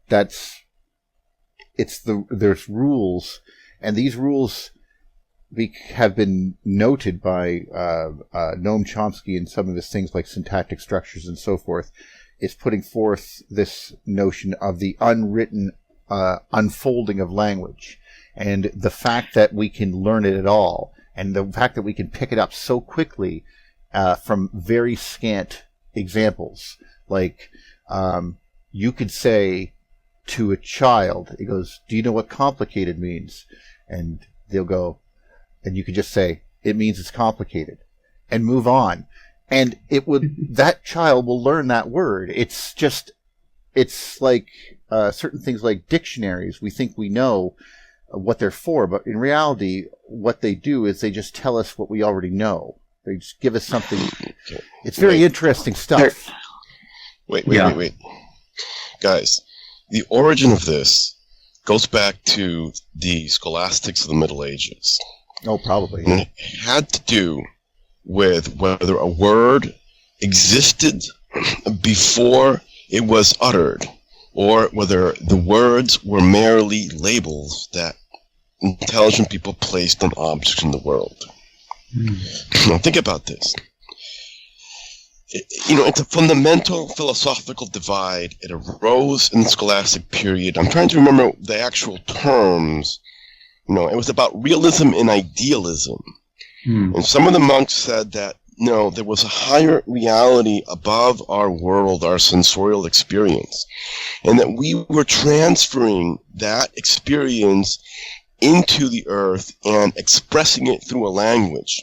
there's rules, and these rules have been noted by Noam Chomsky in some of his things like syntactic structures and so forth, is putting forth this notion of the unwritten unfolding of language, and the fact that we can learn it at all, and the fact that we can pick it up so quickly from very scant examples. Like, you could say to a child, it goes, "Do you know what complicated means?" And they'll go, and you could just say, "It means it's complicated," and move on. And that child will learn that word. It's like certain things like dictionaries. We think we know what they're for, but in reality, what they do is they just tell us what we already know. They just give us something. It's very interesting stuff. Wait. Guys, the origin of this goes back to the scholastics of the Middle Ages. Oh, probably. And it had to do with whether a word existed before it was uttered, or whether the words were merely labels that intelligent people placed on objects in the world. Now think about this. It's a fundamental philosophical divide. It arose in the scholastic period. I'm trying to remember the actual terms. It was about realism and idealism. And some of the monks said that, there was a higher reality above our world, our sensorial experience, and that we were transferring that experience into the earth and expressing it through a language.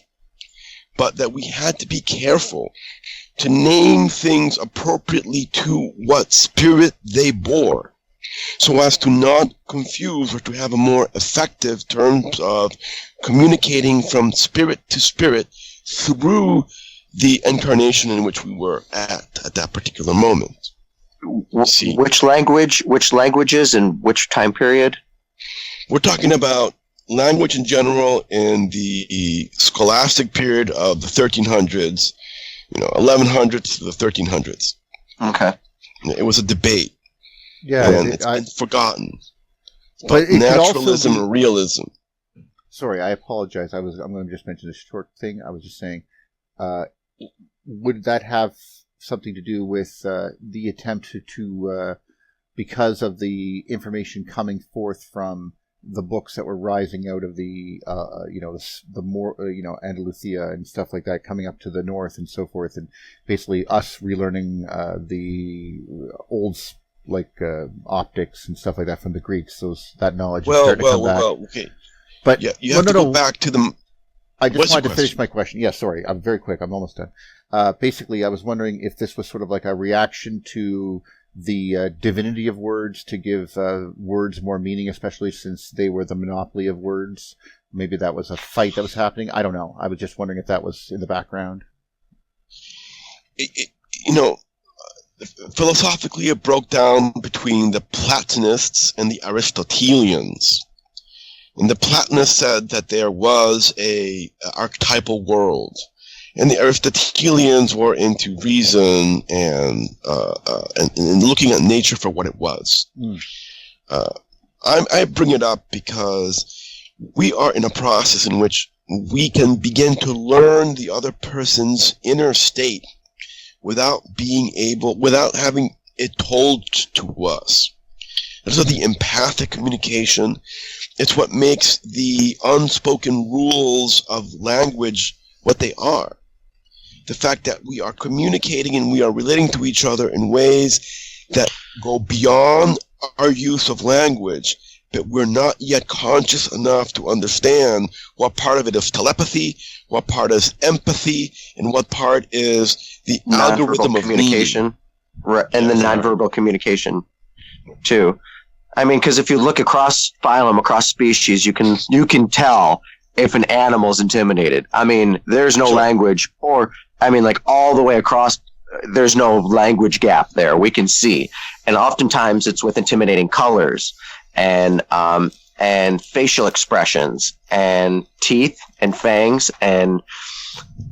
But that we had to be careful to name things appropriately to what spirit they bore, so as to not confuse or to have a more effective terms of communicating from spirit to spirit through the incarnation in which we were at that particular moment. See, which languages, and which time period? We're talking about language in general in the scholastic period of the 1300s, 1100s to the 1300s. Okay. It was a debate. Yeah, and it's been forgotten. But naturalism and realism. Sorry, I apologize. I'm going to just mention a short thing. I was just saying, would that have something to do with the attempt to because of the information coming forth from the books that were rising out of the more Andalusia and stuff like that, coming up to the north and so forth, and basically us relearning the old optics and stuff like that from the Greeks. That knowledge is starting to come back. Okay. But yeah, you have to go back to the. I just wanted to finish my question. Yeah, sorry, I'm very quick. I'm almost done. Basically, I was wondering if this was sort of like a reaction to the divinity of words, to give words more meaning, especially since they were the monopoly of words. Maybe that was a fight that was happening. I don't know. I was just wondering if that was in the background. Philosophically, it broke down between the Platonists and the Aristotelians. And the Platonists said that there was a archetypal world, and the Aristotelians were into reason and looking at nature for what it was. I bring it up because we are in a process in which we can begin to learn the other person's inner state without having it told to us. And so the empathic communication, it's what makes the unspoken rules of language what they are. The fact that we are communicating and we are relating to each other in ways that go beyond our use of language, but we're not yet conscious enough to understand what part of it is telepathy, what part is empathy, and what part is the algorithm of communication, and the nonverbal communication too. I mean, because if you look across phylum, across species, you can tell if an animal is intimidated. I mean, there's no language, or I mean, like all the way across, there's no language gap there. We can see, and oftentimes it's with intimidating colors and facial expressions and teeth and fangs and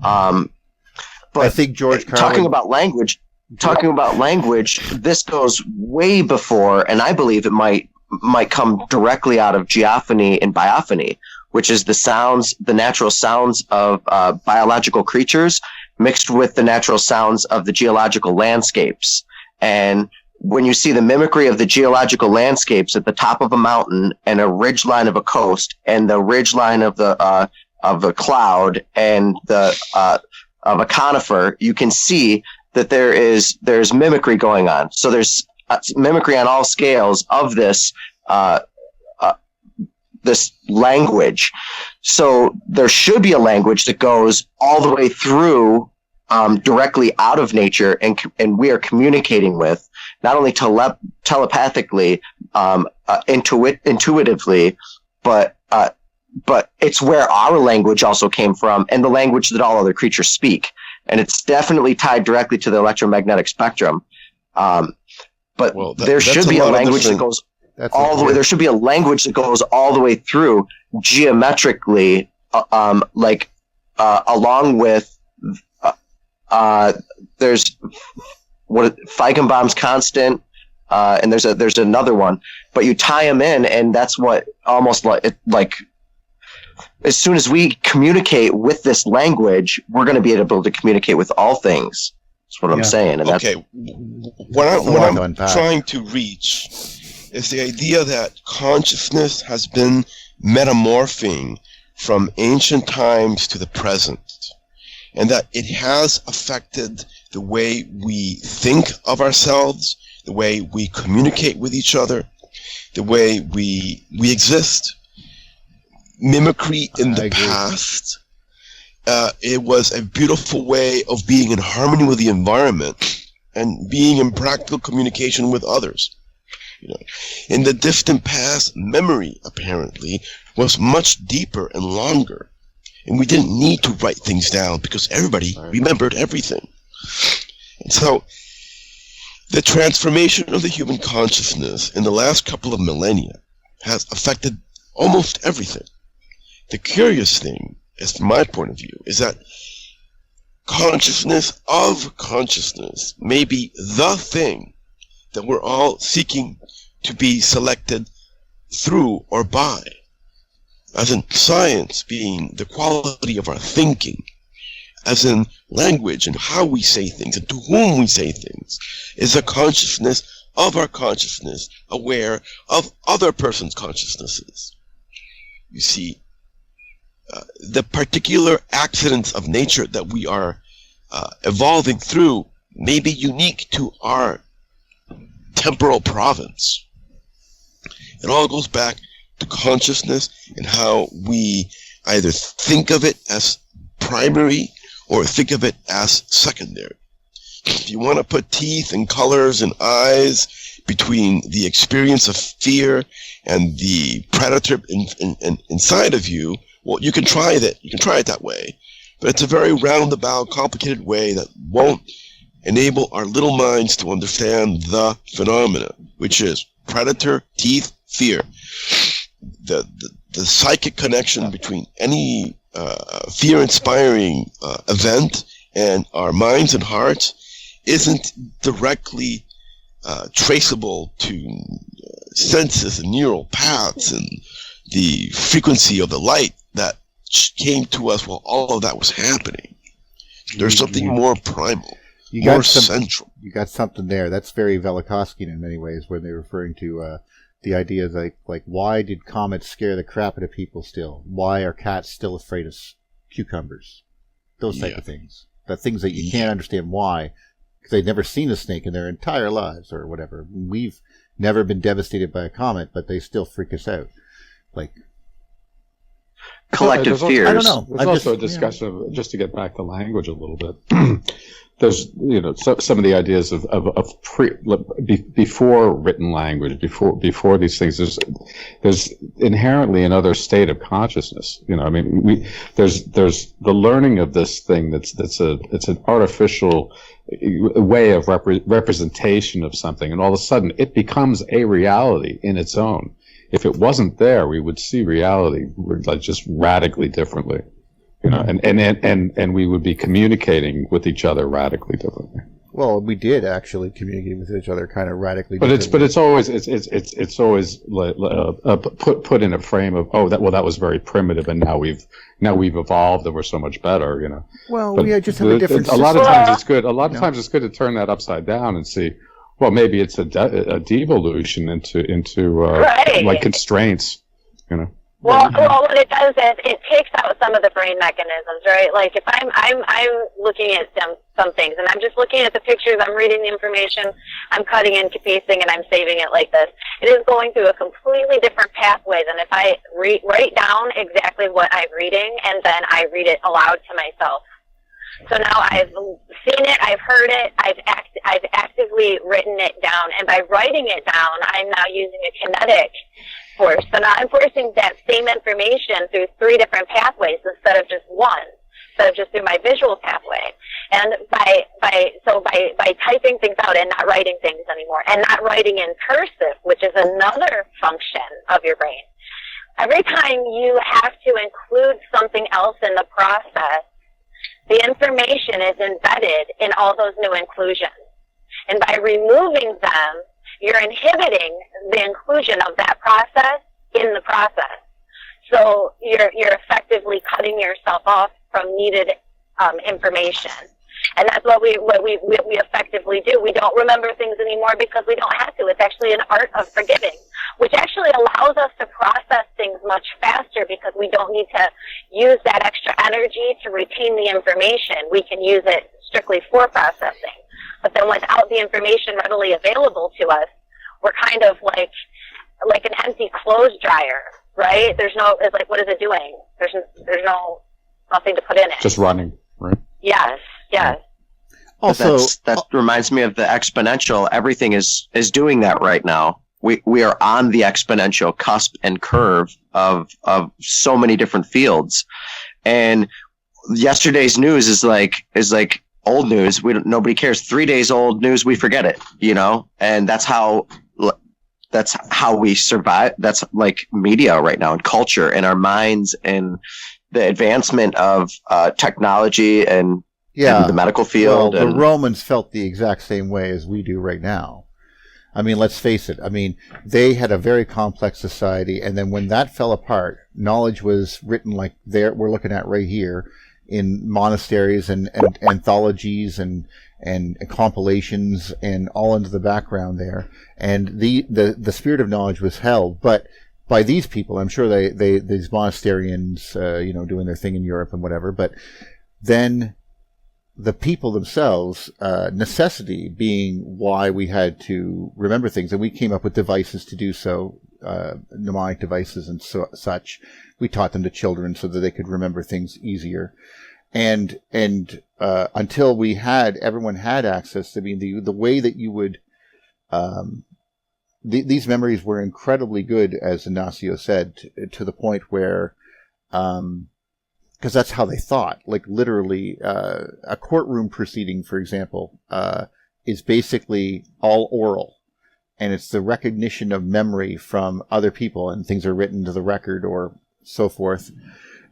but I think George Carlin, talking about language, this goes way before, and I believe it might come directly out of geophony and biophony, which is the natural sounds of biological creatures mixed with the natural sounds of the geological landscapes. And when you see the mimicry of the geological landscapes at the top of a mountain and a ridgeline of a coast and the ridgeline of the cloud and of a conifer, you can see that there's mimicry going on. So there's mimicry on all scales of this this language. So there should be a language that goes all the way through directly out of nature, and we are communicating with not only telepathically, intuitively, but it's where our language also came from, and the language that all other creatures speak. And it's definitely tied directly to the electromagnetic spectrum. There should be a language that goes all the way. There should be a language that goes all the way through geometrically, along with there's Feigenbaum's constant, and there's another one. But you tie them in, and that's what almost like. As soon as we communicate with this language, we're going to be able to communicate with all things. That's what I'm saying. And okay. What I'm trying to reach is the idea that consciousness has been metamorphing from ancient times to the present, and that it has affected the way we think of ourselves, the way we communicate with each other, the way we exist. Mimicry in the past, it was a beautiful way of being in harmony with the environment and being in practical communication with others. In the distant past, memory apparently was much deeper and longer, and we didn't need to write things down because everybody remembered everything. And so the transformation of the human consciousness in the last couple of millennia has affected almost everything. The curious thing, as from my point of view, is that consciousness of consciousness may be the thing that we're all seeking to be selected through or by, as in science being the quality of our thinking, as in language and how we say things and to whom we say things, is the consciousness of our consciousness aware of other person's consciousnesses. You see, the particular accidents of nature that we are evolving through may be unique to our temporal province. It all goes back to consciousness and how we either think of it as primary or think of it as secondary. If you want to put teeth and colors and eyes between the experience of fear and the predator inside of you, well, you can try that. You can try it that way, but it's a very roundabout, complicated way that won't enable our little minds to understand the phenomena, which is predator, teeth, fear. The psychic connection between any fear-inspiring event and our minds and hearts isn't directly traceable to senses and neural paths and the frequency of the light that came to us while all of that was happening. There's something more primal, more central. You got something there. That's very Velikovskian in many ways, when they're referring to the idea of like why did comets scare the crap out of people still? Why are cats still afraid of cucumbers? Those type of things. The things that you can't understand why, because they've never seen a snake in their entire lives or whatever. We've never been devastated by a comet, but they still freak us out. Like collective fears. I don't know. There's also a discussion of, just to get back to language a little bit, there's some of the ideas of before written language, before these things. There's inherently another state of consciousness. There's the learning of this thing it's an artificial way of representation of something, and all of a sudden it becomes a reality in its own. If it wasn't there, we would see reality like just radically differently. And we would be communicating with each other radically differently. Well, we did actually communicate with each other kind of radically. But it's always put in a frame of that was very primitive, and now we've evolved and we're so much better. Well, but we just have a different. A lot of times it's good. A lot of times it's good to turn that upside down and see. Well, maybe it's a devolution into right. Like constraints. Well, what it does is it takes out some of the brain mechanisms, right? Like if I'm looking at some things, and I'm just looking at the pictures, I'm reading the information, I'm cutting and pasting, and I'm saving it like this. It is going through a completely different pathway than if I write down exactly what I'm reading, and then I read it aloud to myself. So now I've seen it, I've heard it, I've actively written it down, and by writing it down, I'm now using a kinetic force. So now I'm forcing that same information through 3 different pathways instead of just one, instead of just through my visual pathway. And by typing things out and not writing things anymore, and not writing in cursive, which is another function of your brain, every time you have to include something else in the process, the information is embedded in all those new inclusions. And by removing them, you're inhibiting the inclusion of that process in the process. So you're effectively cutting yourself off from needed information. And that's what we effectively do. We don't remember things anymore because we don't have to. It's actually an art of forgiving, which actually allows us to process things much faster because we don't need to use that extra energy to retain the information. We can use it strictly for processing. But then without the information readily available to us, we're kind of like an empty clothes dryer, right? It's like, what is it doing? There's nothing to put in it. Just running, right? Yes. Also, that reminds me of the exponential. Everything is doing that right now. We are on the exponential cusp and curve of so many different fields, and yesterday's news is like old news. Nobody cares. 3 days old news, we forget it. And that's how we survive. That's like media right now and culture and our minds and the advancement of technology and the medical field. Well, the Romans felt the exact same way as we do right now. I mean, let's face it. I mean, they had a very complex society, and then when that fell apart, knowledge was written like we're looking at right here in monasteries and anthologies and compilations and all into the background there. And the spirit of knowledge was held, but by these people, I'm sure these monasteries, doing their thing in Europe and whatever, but then the people themselves, necessity being why we had to remember things, and we came up with devices to do so, mnemonic devices and such. We taught them to children so that they could remember things easier, and until everyone had access. I mean, the way that you would, these memories were incredibly good, as Ignacio said, to the point where, because that's how they thought. Like literally, a courtroom proceeding, for example, is basically all oral, and it's the recognition of memory from other people, and things are written to the record or so forth.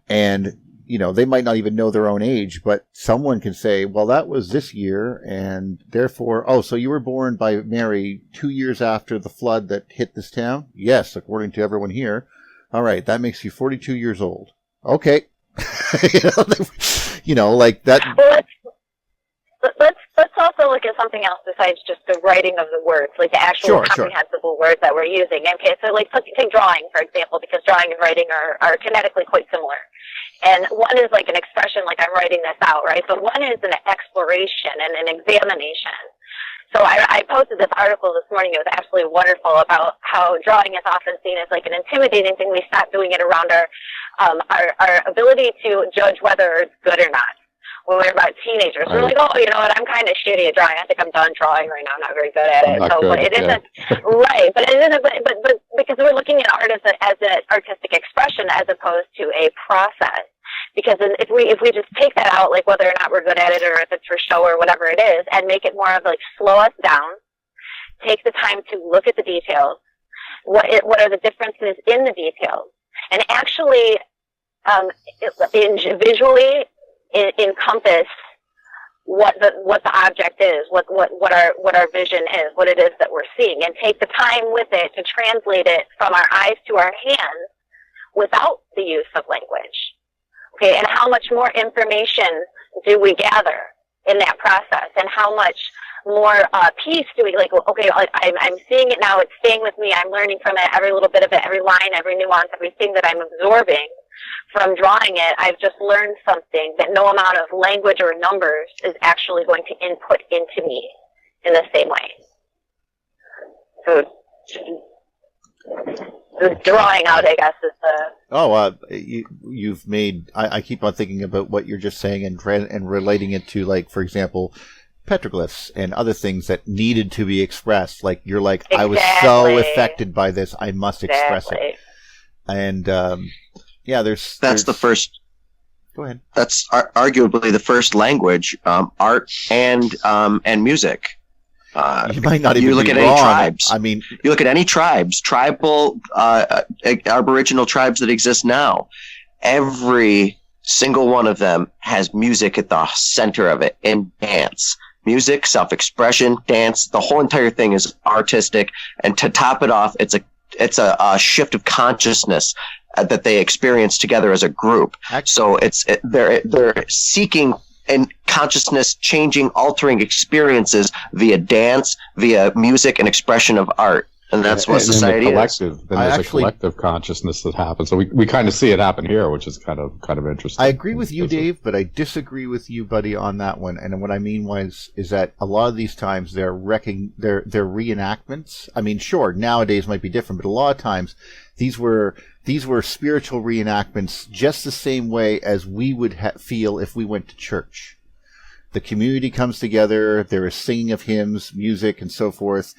And they might not even know their own age, but someone can say, "Well, that was this year, and therefore, so you were born by Mary 2 years after the flood that hit this town." Yes, according to everyone here. All right, that makes you 42 years old. Okay. Like that. Well, let's also look at something else besides just the writing of the words, like the actual comprehensible words that we're using. Okay, so like take drawing, for example, because drawing and writing are kinetically quite similar. And one is like an expression, like I'm writing this out, right? But one is an exploration and an examination. So I posted this article this morning. It was absolutely wonderful about how drawing is often seen as like an intimidating thing. We stopped doing it around our ability to judge whether it's good or not. when we were about teenagers. We're like, oh, you know what, I'm kind of shitty at drawing. I think I'm done drawing right now. I'm not very good at it. So, but it isn't right. But it isn't. But because we're looking at art as an artistic expression as opposed to a process. Because if we just take that out, like whether or not we're good at it or if it's for show or whatever it is, and make it more of like slow us down, take the time to look at the details. What are the differences in the details, and actually visually encompass what the object is, what our vision is, what it is that we're seeing, and take the time with it to translate it from our eyes to our hands without the use of language. Okay, and how much more information do we gather in that process, and how much more peace do we, like, okay, I'm seeing it now, it's staying with me, I'm learning from it, every little bit of it, every line, every nuance, everything that I'm absorbing from drawing it, I've just learned something that no amount of language or numbers is actually going to input into me in the same way. So the drawing out, I guess, is the... you've made... I keep on thinking about what you're just saying and relating it to, like, for example, petroglyphs and other things that needed to be expressed. Like, you're like, exactly. I was so affected by this, I must express it. And, there's the first... Go ahead. That's arguably the first language, art and music. You might not even look be at wrong. Any tribes. I mean, you look at any tribes, tribal, Aboriginal tribes that exist now. Every single one of them has music at the center of it, and dance. Music, self-expression, dance. The whole entire thing is artistic, and to top it off, it's a shift of consciousness that they experience together as a group. So they're seeking and consciousness changing, altering experiences via dance, via music and expression of art. And that's what society is. Then there's a collective consciousness that happens. So we kind of see it happen here, which is kind of interesting. I agree with you, Dave, but I disagree with you, buddy, on that one. And what I mean is that a lot of these times they're reenactments. I mean, sure, nowadays might be different, but a lot of times these were spiritual reenactments, just the same way as we would feel if we went to church. The community comes together. There is singing of hymns, music, and so forth.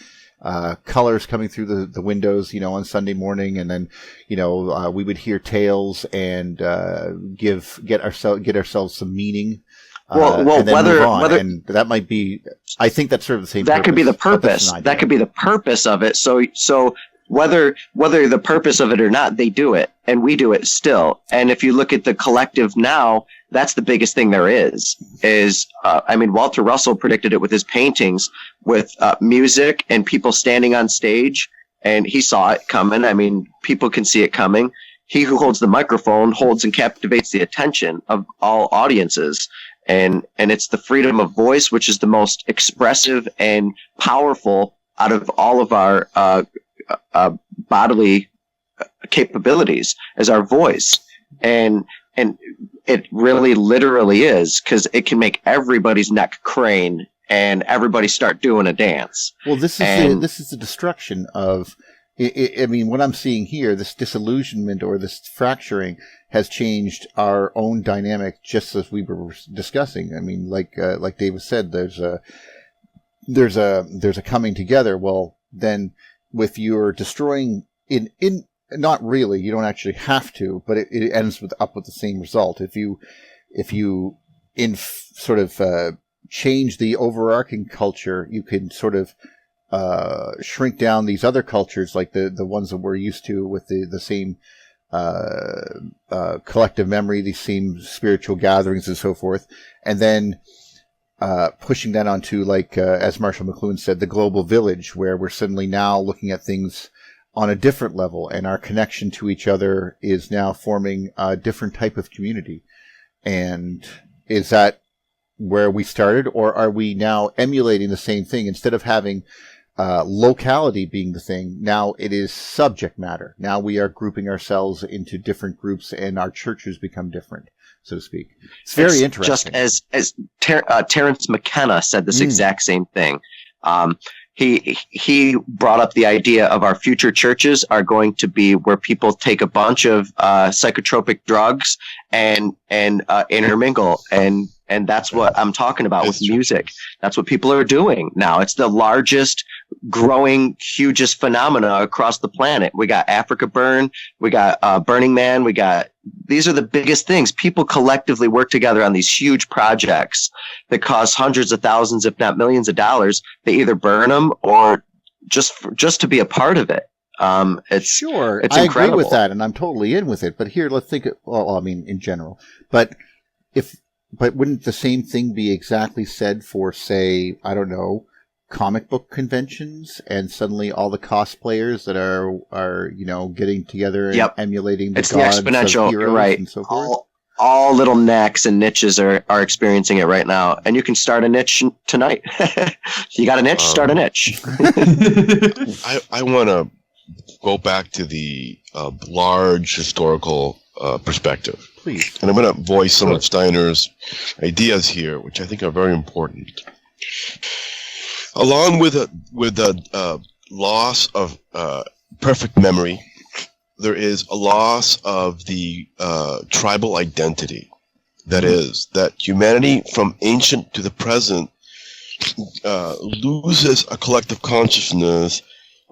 Colors coming through the windows, on Sunday morning, and then, we would hear tales and get ourselves some meaning. And whether and that might be, I think that's sort of the same. That could be the purpose. That could be the purpose of it. So whether the purpose of it or not, they do it, and we do it still. And if you look at the collective now, that's the biggest thing there is. Walter Russell predicted it with his paintings, with music and people standing on stage, and he saw it coming. I mean, people can see it coming. He who holds the microphone holds and captivates the attention of all audiences. And it's the freedom of voice, which is the most expressive and powerful out of all of our bodily capabilities, as our voice. And it really literally is, because it can make everybody's neck crane and everybody start doing a dance. Well, this is the destruction of. What I'm seeing here, this disillusionment or this fracturing, has changed our own dynamic, just as we were discussing. I mean, like David said, there's a coming together. Well, then, with your destroying in not really, you don't actually have to, but it ends up with the same result. If you change the overarching culture, you can sort of shrink down these other cultures, like the ones that we're used to, with the same collective memory, these same spiritual gatherings and so forth, and then pushing that onto, like as Marshall McLuhan said, the global village, where we're suddenly now looking at things on a different level, and our connection to each other is now forming a different type of community. And is that where we started, or are we now emulating the same thing? Instead of having locality being the thing, now it is subject matter. Now we are grouping ourselves into different groups, and our churches become different, so to speak. It's very interesting. Just as Terence McKenna said this exact same thing. He brought up the idea of our future churches are going to be where people take a bunch of psychotropic drugs and intermingle and And that's what I'm talking about with That's true. music. That's what people are doing now. It's the largest growing, hugest phenomena across the planet. We got Africa Burn. We got Burning Man. These are the biggest things. People collectively work together on these huge projects that cost hundreds of thousands, if not millions of dollars. They either burn them or just to be a part of it. It's Sure, it's I incredible. agree with that, and I'm totally in with it. But here, let's think. Well, I mean, in general, but wouldn't the same thing be exactly said for, say, I don't know, comic book conventions, and suddenly all the cosplayers that are getting together and Yep. emulating the It's the gods exponential. of You're heroes right. and so forth? All little necks and niches are experiencing it right now. And you can start a niche tonight. You got a niche? Start a niche. I want to go back to the large historical perspective. Please. And I'm going to voice some of Steiner's ideas here, which I think are very important. Along with the loss of perfect memory, there is a loss of the tribal identity. That is, that humanity from ancient to the present loses a collective consciousness,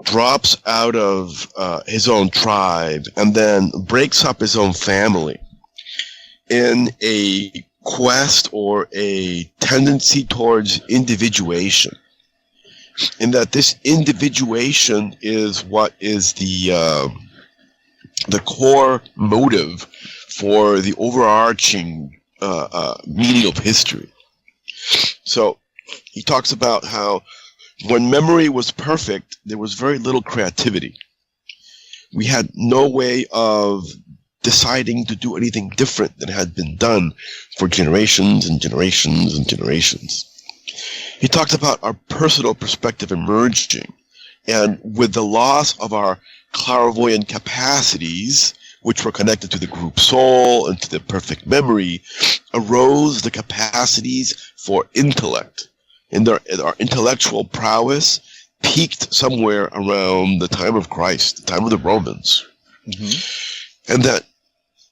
drops out of his own tribe, and then breaks up his own family in a quest or a tendency towards individuation. In that this individuation is what is the core motive for the overarching meaning of history. So he talks about how when memory was perfect, there was very little creativity. We had no way of deciding to do anything different than had been done for generations and generations and generations. He talks about our personal perspective emerging, and with the loss of our clairvoyant capacities, which were connected to the group soul and to the perfect memory, arose the capacities for intellect. And our intellectual prowess peaked somewhere around the time of Christ, the time of the Romans. Mm-hmm. And that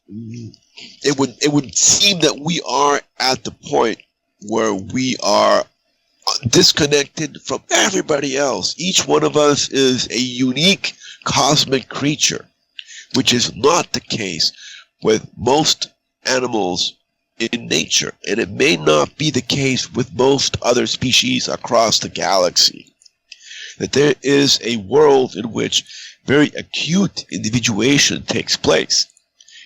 it would seem that we are at the point where we are disconnected from everybody else. Each one of us is a unique cosmic creature, which is not the case with most animals in nature, and it may not be the case with most other species across the galaxy. That there is a world in which very acute individuation takes place,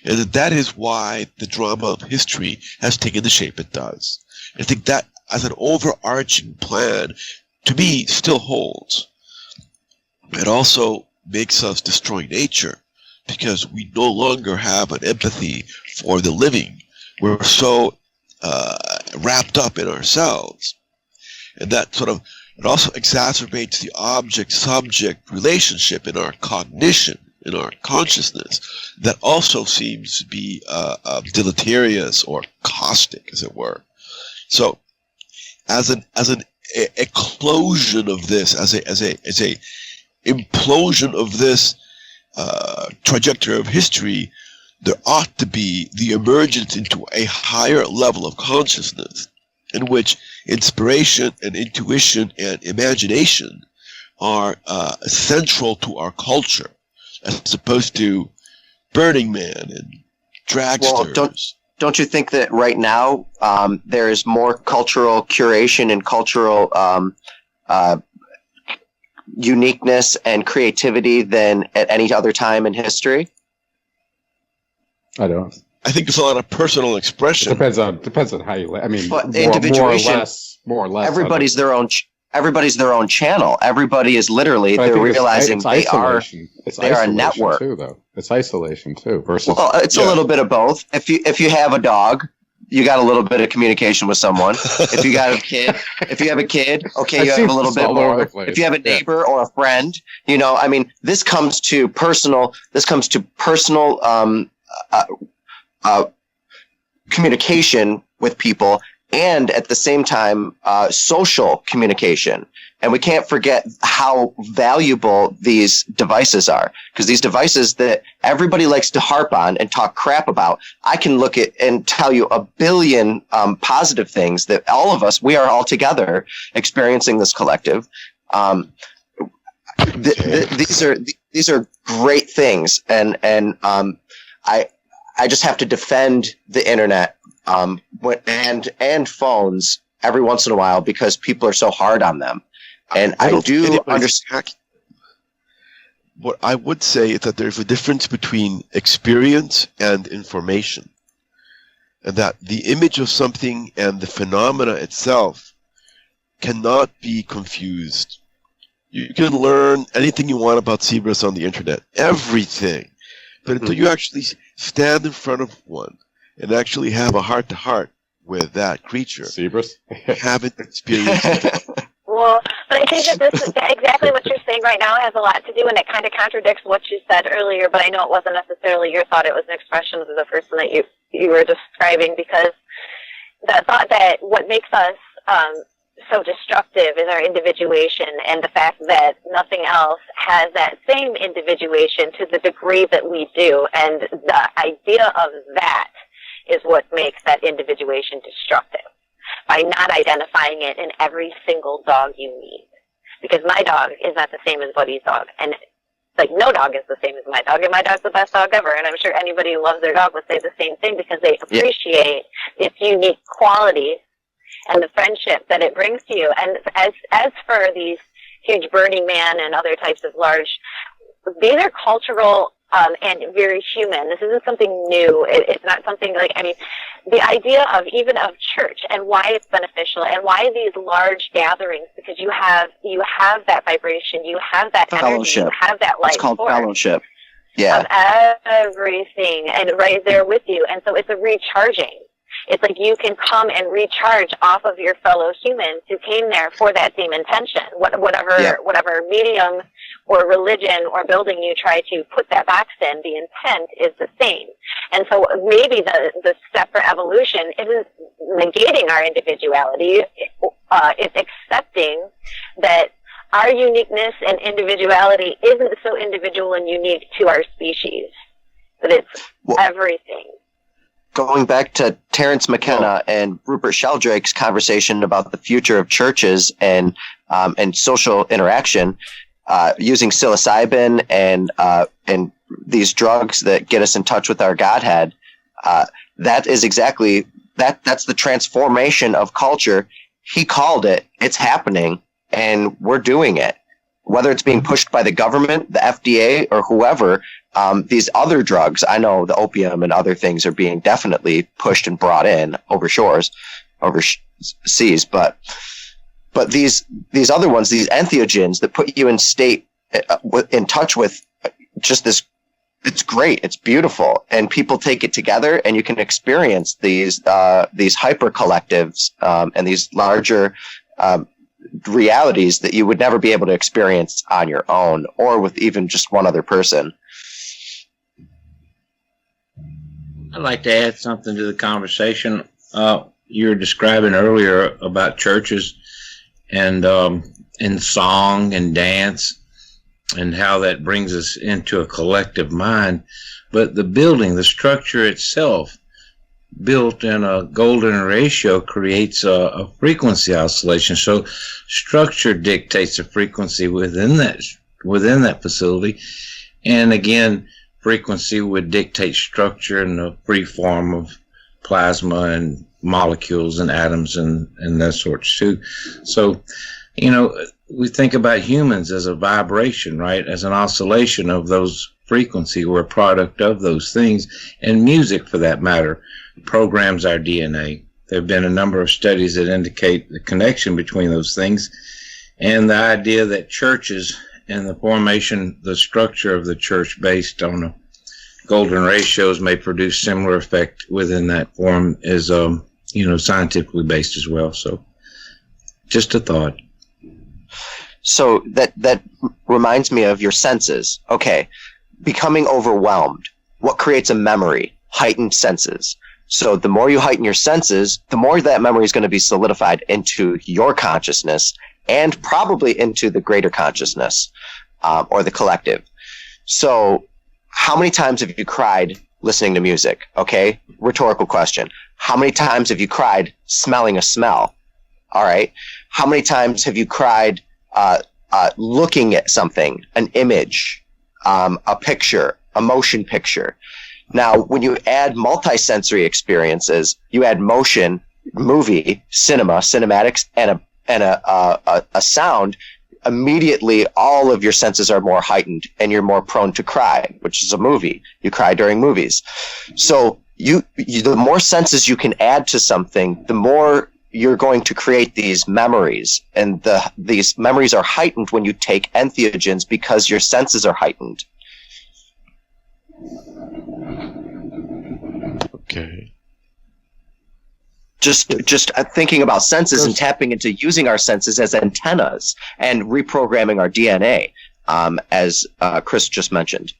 and that is why the drama of history has taken the shape it does. I think that as an overarching plan, to me, still holds. It also makes us destroy nature, because we no longer have an empathy for the living. We're so wrapped up in ourselves. And that sort of, it also exacerbates the object-subject relationship in our cognition, in our consciousness, that also seems to be deleterious or caustic, as it were. So, as an eclosion of this, as a implosion of this trajectory of history, there ought to be the emergence into a higher level of consciousness in which inspiration and intuition and imagination are central to our culture, as opposed to Burning Man and dragsters. Well, don't you think that right now there is more cultural curation and cultural uniqueness and creativity than at any other time in history? I don't. I think there's a lot of personal expression. Depends on how you. I mean, But more or less. Everybody's their own. Everybody's their own channel. Everybody is literally. But I They're think realizing they are. They are a network too, though. It's isolation too. Versus. Well, it's a little bit of both. If you have a dog, you got a little bit of communication with someone. If you got a kid, okay, you have a little bit more. If you have a neighbor or a friend, I mean, this comes to personal. Communication with people and at the same time, social communication. And we can't forget how valuable these devices are, because these devices that everybody likes to harp on and talk crap about, I can look at and tell you a billion positive things that all of us, we are all together experiencing this collective. These are great things, and I just have to defend the internet and phones every once in a while because people are so hard on them. And I do understand. What I would say is that there's a difference between experience and information, and that the image of something and the phenomena itself cannot be confused. You can learn anything you want about zebras on the internet, everything, but until you actually stand in front of one and actually have a heart-to-heart with that creature, Zebras? you haven't experienced it. Well, but I think that this is exactly what you're saying right now has a lot to do, and it kind of contradicts what you said earlier, but I know it wasn't necessarily your thought. It was an expression of the person that you were describing, because the thought that what makes us so destructive is our individuation, and the fact that nothing else has that same individuation to the degree that we do. And the idea of that is what makes that individuation destructive, by not identifying it in every single dog you meet. Because my dog is not the same as Buddy's dog, and like no dog is the same as my dog, and my dog's the best dog ever, and I'm sure anybody who loves their dog would say the same thing, because they appreciate its unique qualities and the friendship that it brings to you. And as for these huge Burning Man and other types of large, these are cultural and very human. This isn't something new. It's not something like, I mean, the idea of even of church and why it's beneficial and why these large gatherings, because you have that vibration, you have that fellowship. Energy, you have that life It's called force fellowship. Yeah. Of everything, and right there with you. And so it's a recharging. It's like you can come and recharge off of your fellow humans who came there for that same intention. Whatever medium or religion or building you try to put that box in, the intent is the same. And so maybe the step for evolution isn't negating our individuality. It's accepting that our uniqueness and individuality isn't so individual and unique to our species, but it's everything. Going back to Terence McKenna and Rupert Sheldrake's conversation about the future of churches and social interaction, using psilocybin and these drugs that get us in touch with our Godhead, that is exactly that's the transformation of culture. He called it. It's happening, and we're doing it. Whether it's being pushed by the government, the FDA, or whoever, these other drugs, I know the opium and other things are being definitely pushed and brought in overseas, but these other ones, these entheogens that put you in state, in touch with just this, it's great, it's beautiful, and people take it together, and you can experience these hyper collectives and these larger realities that you would never be able to experience on your own or with even just one other person. I'd like to add something to the conversation. You were describing earlier about churches and song and dance and how that brings us into a collective mind. But the building, the structure itself, built in a golden ratio, creates a frequency oscillation. So structure dictates the frequency within that facility. And again, frequency would dictate structure in the free form of plasma and molecules and atoms and that sorts too. So, we think about humans as a vibration, right? As an oscillation of those frequency. We're a product of those things. And music, for that matter, programs our DNA. There have been a number of studies that indicate the connection between those things. And the idea that churches and the formation, the structure of the church based on golden ratios may produce similar effect within that form is, scientifically based as well. So just a thought. So that reminds me of your senses. Okay. Becoming overwhelmed. What creates a memory? Heightened senses. So the more you heighten your senses, the more that memory is going to be solidified into your consciousness and probably into the greater consciousness or the collective. So how many times have you cried listening to music? Okay, rhetorical question. How many times have you cried smelling a smell? All right. How many times have you cried looking at something, an image, a picture, a motion picture? Now, when you add multisensory experiences, you add motion, movie, cinema, cinematics, and a sound. Immediately, all of your senses are more heightened, and you're more prone to cry, which is a movie. You cry during movies. So, the more senses you can add to something, the more you're going to create these memories, and these memories are heightened when you take entheogens because your senses are heightened. Okay. Just thinking about senses and tapping into using our senses as antennas and reprogramming our DNA, as Chris just mentioned.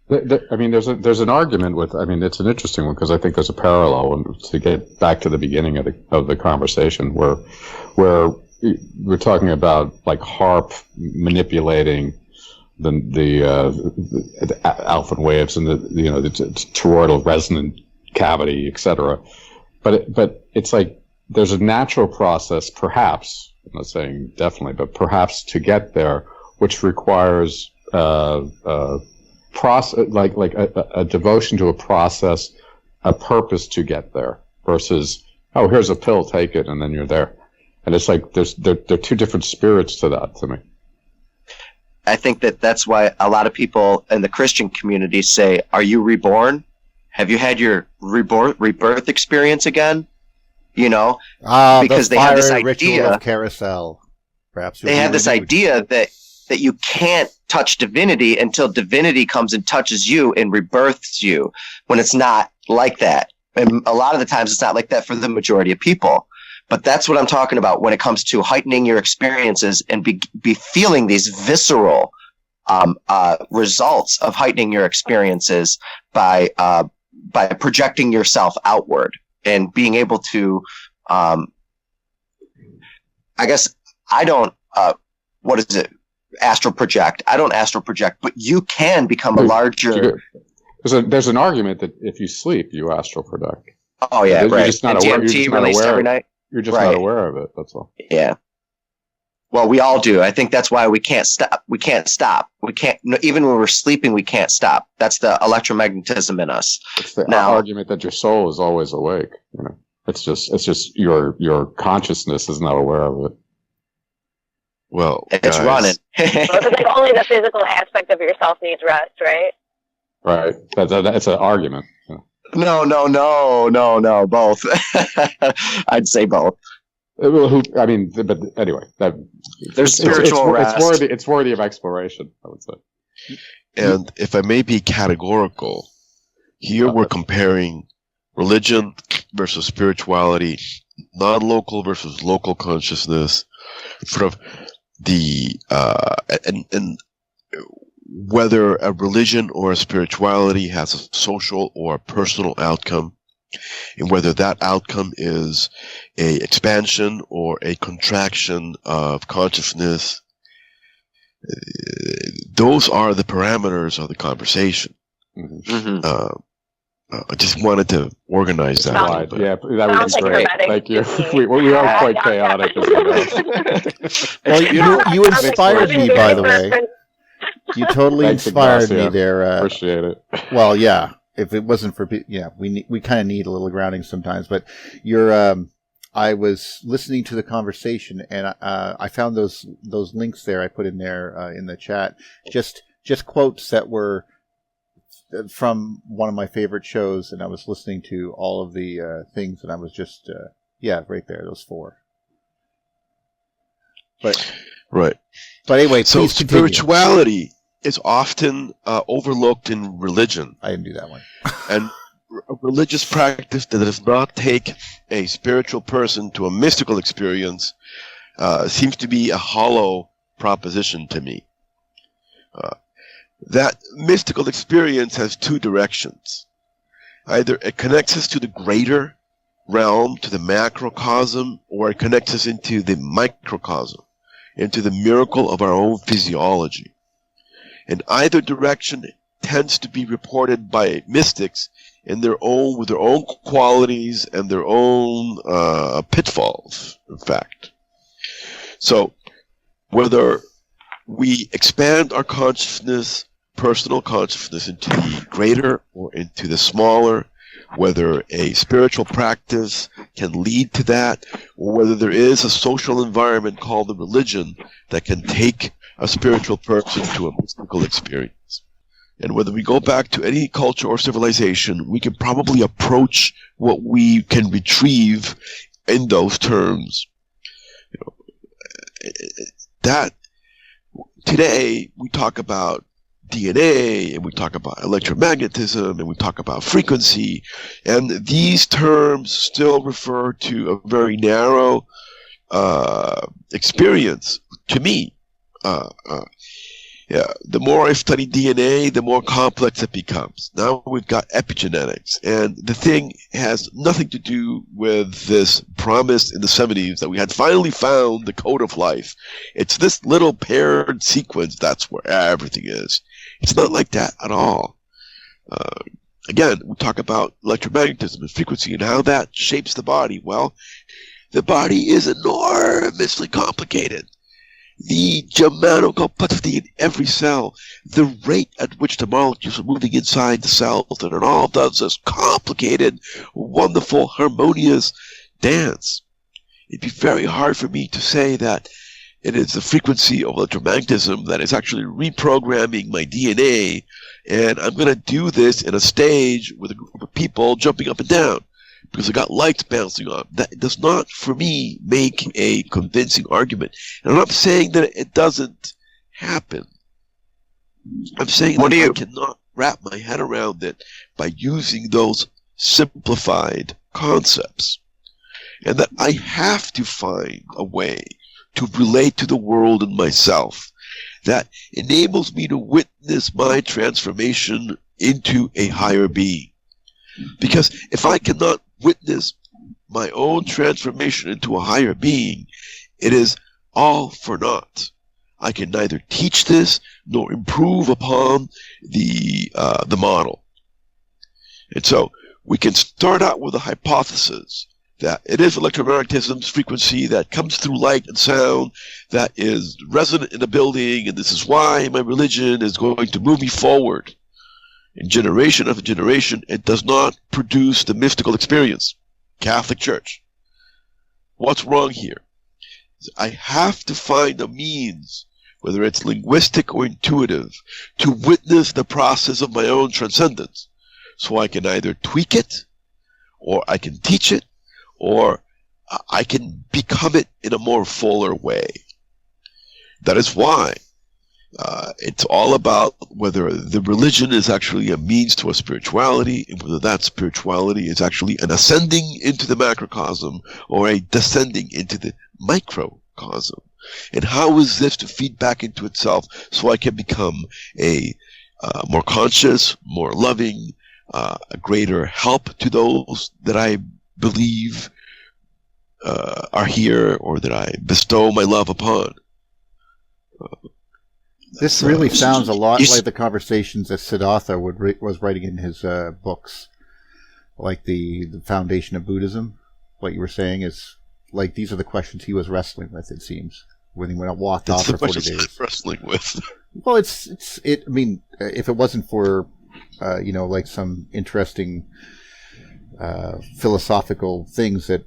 I mean, there's an argument with. I mean, it's an interesting one because I think there's a parallel to get back to the beginning of the conversation where we're talking about like HAARP manipulating the alpha waves and the toroidal resonant cavity, etc. But it's like there's a natural process, perhaps. I'm not saying definitely, but perhaps to get there, which requires process, like a devotion to a process, a purpose to get there, versus here's a pill, take it, and then you're there. And it's like there are two different spirits to that to me. I think that's why a lot of people in the Christian community say, "Are you reborn? Have you had your rebirth experience again?" Because they have this idea of carousel. Perhaps they have this idea that you can't touch divinity until divinity comes and touches you and rebirths you, when it's not like that. And a lot of the times it's not like that for the majority of people. But that's what I'm talking about when it comes to heightening your experiences and be feeling these visceral results of heightening your experiences by projecting yourself outward and being able to, I guess I don't, what is it? Astral project. I don't astral project, but you can become a larger. There's an argument that if you sleep, you astral project. Oh yeah, you're right. Just not aware. DMT released every night. You're just not aware of it. That's all. Yeah. Well, we all do. I think that's why we can't stop. We can't stop. We can't, even when we're sleeping, we can't stop. That's the electromagnetism in us. It's the argument that your soul is always awake. It's just your consciousness is not aware of it. Well, it's running. It's like only the physical aspect of yourself needs rest, right? Right. That's an argument. No. Both. I'd say both. But anyway, there's spiritual rest. It's worthy of exploration, I would say. And if I may be categorical, here we're comparing religion versus spirituality, non-local versus local consciousness, sort of the and whether a religion or a spirituality has a social or a personal outcome, and whether that outcome is a expansion or a contraction of consciousness. Those are the parameters of the conversation. Mm-hmm. I just wanted to organize that. Right. Yeah, that would be great. Thank you. We are quite chaotic. Well, you inspired me, by the way. You totally inspired me there. Appreciate it. Well, yeah. If it wasn't for, we kind of need a little grounding sometimes. But I was listening to the conversation, and I found those links there. I put in there in the chat, just quotes that were from one of my favorite shows, and I was listening to all of the things, and I was just right there, those four. But right. But anyway, so please continue. Spirituality is often overlooked in religion. I didn't do that one. And a religious practice that does not take a spiritual person to a mystical experience seems to be a hollow proposition to me. That mystical experience has two directions. Either it connects us to the greater realm, to the macrocosm, or it connects us into the microcosm, into the miracle of our own physiology. And either direction tends to be reported by mystics in their own, with their own qualities and their own pitfalls, in fact. So, whether we expand our consciousness, personal consciousness, into the greater or into the smaller, whether a spiritual practice can lead to that, or whether there is a social environment called the religion that can take a spiritual person to a mystical experience. And whether we go back to any culture or civilization, we can probably approach what we can retrieve in those terms. You know, that today we talk about DNA, and we talk about electromagnetism, and we talk about frequency, and these terms still refer to a very narrow experience to me. The more I study DNA, the more complex it becomes. Now we've got epigenetics, and the thing has nothing to do with this promise in the 70s that we had finally found the code of life. It's this little paired sequence, that's where everything is. It's not like that at all. Again, we talk about electromagnetism and frequency and how that shapes the body. Well, the body is enormously complicated. The geometrical complexity in every cell, the rate at which the molecules are moving inside the cells, and it all does this complicated, wonderful, harmonious dance. It'd be very hard for me to say that it is the frequency of electromagnetism that is actually reprogramming my DNA, and I'm going to do this in a stage with a group of people jumping up and down, because I got lights bouncing on. That does not, for me, make a convincing argument. And I'm not saying that it doesn't happen. I'm saying that I cannot wrap my head around it by using those simplified concepts. And that I have to find a way to relate to the world and myself that enables me to witness my transformation into a higher being. Because if I cannot witness my own transformation into a higher being, it is all for naught. I can neither teach this nor improve upon the model. And so we can start out with a hypothesis that it is electromagnetism's frequency that comes through light and sound that is resonant in a building, and this is why my religion is going to move me forward. In generation after generation, it does not produce the mystical experience. Catholic Church. What's wrong here? I have to find a means, whether it's linguistic or intuitive, to witness the process of my own transcendence. So I can either tweak it, or I can teach it, or I can become it in a more fuller way. That is why it's all about whether the religion is actually a means to a spirituality, and whether that spirituality is actually an ascending into the macrocosm or a descending into the microcosm. And how is this to feed back into itself so I can become a more conscious, more loving, a greater help to those that I believe are here, or that I bestow my love upon. This really sounds a lot like the conversations that Siddhartha was writing in his books, like the foundation of Buddhism. What you were saying is, like, these are the questions he was wrestling with, it seems, when he walked off for 40 days. I'm wrestling with. Well, I mean, if it wasn't for, like some interesting philosophical things that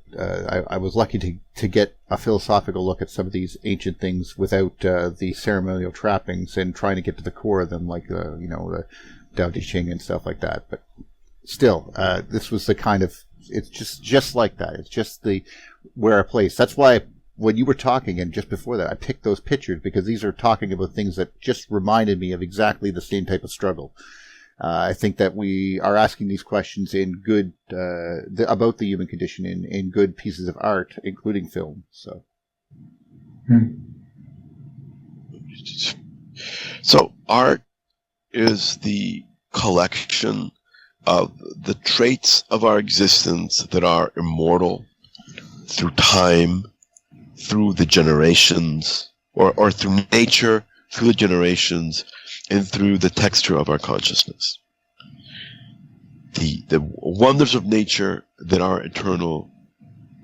I was lucky to get a philosophical look at some of these ancient things without the ceremonial trappings, and trying to get to the core of them, like the Tao Te Ching and stuff like that. But still, this was the kind of, it's just like that. It's just where I place. That's why when you were talking, and just before that, I picked those pictures, because these are talking about things that just reminded me of exactly the same type of struggle. I think that we are asking these questions in good about the human condition in good pieces of art, including film. So, So art is the collection, the traits of our existence that are immortal through time, through the generations, or through nature, through the generations, and through the texture of our consciousness. The wonders of nature that are eternal,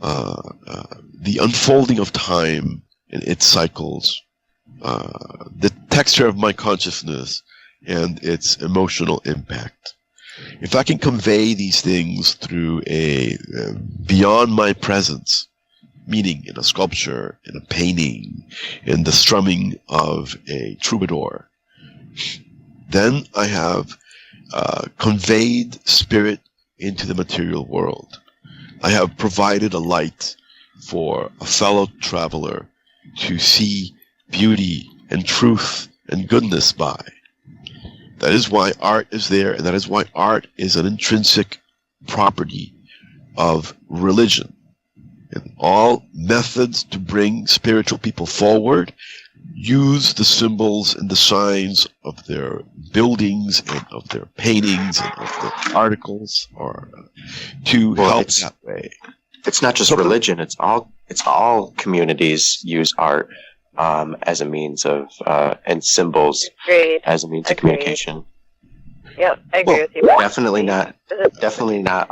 the unfolding of time and its cycles, the texture of my consciousness and its emotional impact. If I can convey these things through a beyond my presence, meaning in a sculpture, in a painting, in the strumming of a troubadour, then I have conveyed spirit into the material world. I have provided a light for a fellow traveler to see beauty and truth and goodness by. That is why art is there, and that is why art is an intrinsic property of religion. And all methods to bring spiritual people forward use the symbols and the signs of their buildings and of their paintings and of their articles, or to help that way. It's not just religion; it's all communities use art as a means of and symbols as a means of communication. Yep, I agree with you. Definitely not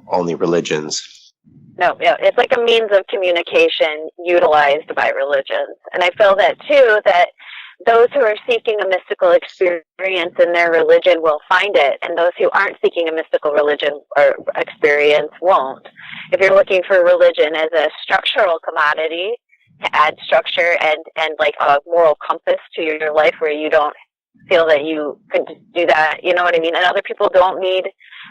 only religions. No, yeah, it's like a means of communication utilized by religions. And I feel that, too, that those who are seeking a mystical experience in their religion will find it, and those who aren't seeking a mystical religion or experience won't. If you're looking for religion as a structural commodity to add structure and like a moral compass to your life where you don't feel that you could do that, you know what I mean? And other people don't need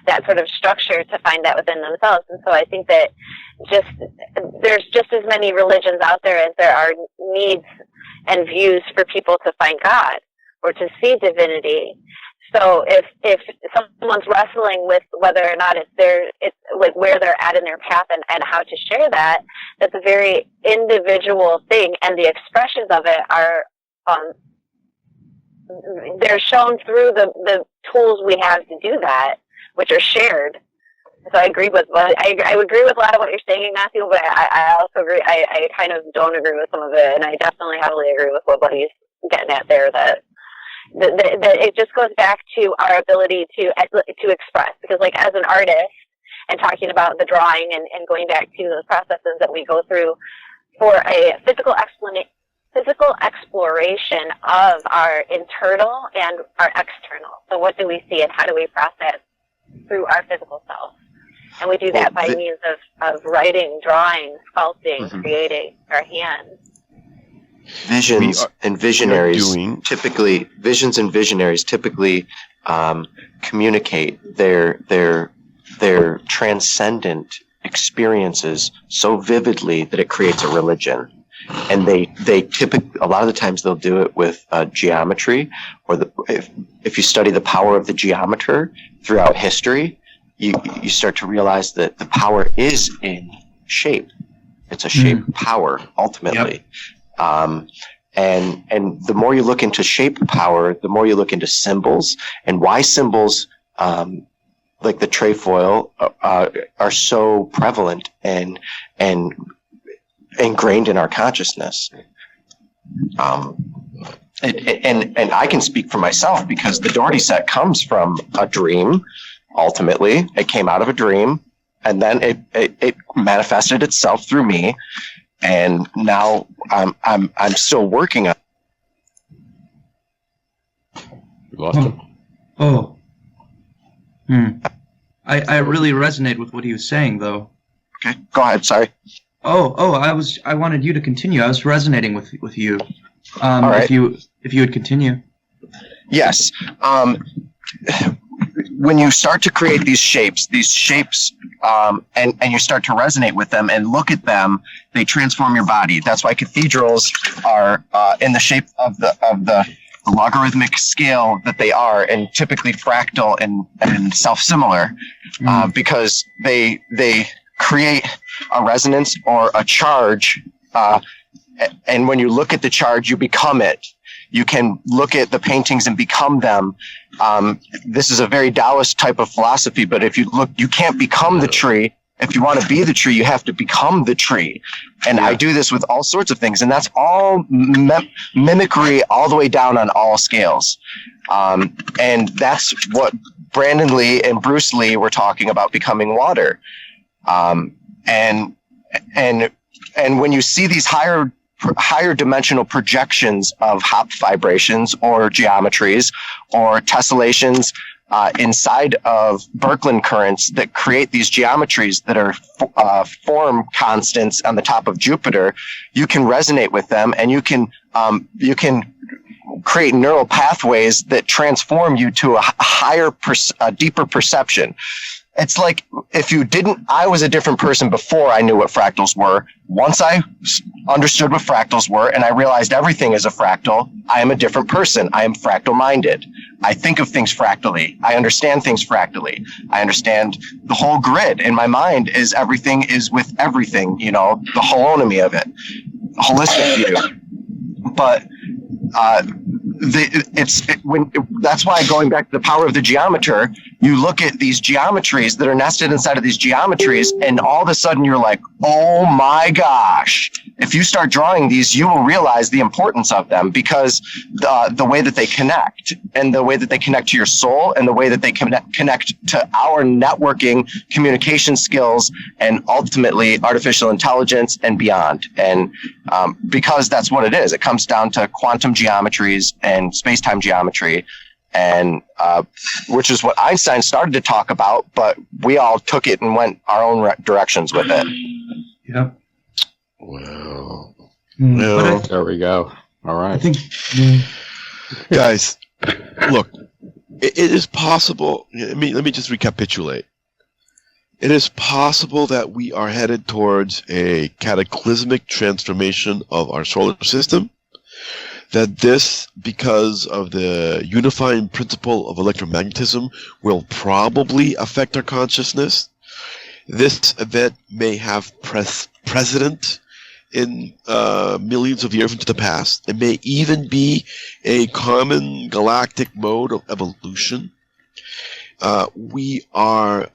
that sort of structure to find that within themselves. And so I think that there's just as many religions out there as there are needs and views for people to find God or to see divinity. So if someone's wrestling with whether or not it's like where they're at in their path and how to share that, that's a very individual thing, and the expressions of it are they're shown through the tools we have to do that, which are shared. So I agree with I agree with a lot of what you're saying, Ignacio, but I also agree. I kind of don't agree with some of it, and I definitely heavily agree with what Buddy's getting at there. That it just goes back to our ability to express, because like as an artist and talking about the drawing and going back to those processes that we go through for a physical exploration of our internal and our external. So what do we see and how do we process through our physical self? And we do that by means of writing, drawing, sculpting, creating our hands. Visions and visionaries typically communicate their transcendent experiences so vividly that it creates a religion. And they typically, a lot of the times they'll do it with geometry, or if you study the power of the geometer throughout history, you start to realize that the power is in shape. It's a shape power ultimately. Yep. And the more you look into shape power, the more you look into symbols and why symbols like the trefoil are so prevalent and ingrained in our consciousness. And I can speak for myself because the Doherty set comes from a dream. Ultimately, it came out of a dream, and then it manifested itself through me, and now I'm still working on. We lost him. Oh. I really resonate with what he was saying, though. Okay, go ahead. Sorry. I wanted you to continue. I was resonating with you. All right. If you would continue. Yes. When you start to create these shapes, and you start to resonate with them and look at them, they transform your body. That's why cathedrals are in the shape of the logarithmic scale that they are, and typically fractal and self-similar, because they create a resonance or a charge, and when you look at the charge, you become it. You can look at the paintings and become them. This is a very Taoist type of philosophy, but if you look, you can't become the tree. If you want to be the tree, you have to become the tree. And I do this with all sorts of things, and that's all mimicry all the way down on all scales. And that's what Brandon Lee and Bruce Lee were talking about, becoming water. And when you see these higher dimensional projections of Hopf vibrations or geometries or tessellations inside of Birkeland currents that create these geometries that are form constants on the top of Jupiter, you can resonate with them, and you can create neural pathways that transform you to a deeper perception. It's like I was a different person before I knew what fractals were. Once I understood what fractals were and I realized everything is a fractal, I am a different person. I am fractal minded. I think of things fractally. I understand things fractally. I understand the whole grid. In my mind is everything is with everything, the holonomy of it, holistic view. But that's why, going back to the power of the geometer, you look at these geometries that are nested inside of these geometries, and all of a sudden you're like, oh my gosh. If you start drawing these, you will realize the importance of them, because the way that they connect, and the way that they connect to your soul, and the way that they connect to our networking, communication skills, and ultimately artificial intelligence and beyond. And because that's what it is. It comes down to quantum geometries and space-time geometry, and which is what Einstein started to talk about, but we all took it and went our own directions with it. Yeah. Well, there we go. All right. I think, guys, look, it is possible. Let me just recapitulate. It is possible that we are headed towards a cataclysmic transformation of our solar system. That this, because of the unifying principle of electromagnetism, will probably affect our consciousness. This event may have precedent in millions of years into the past. It may even be a common galactic mode of evolution. We are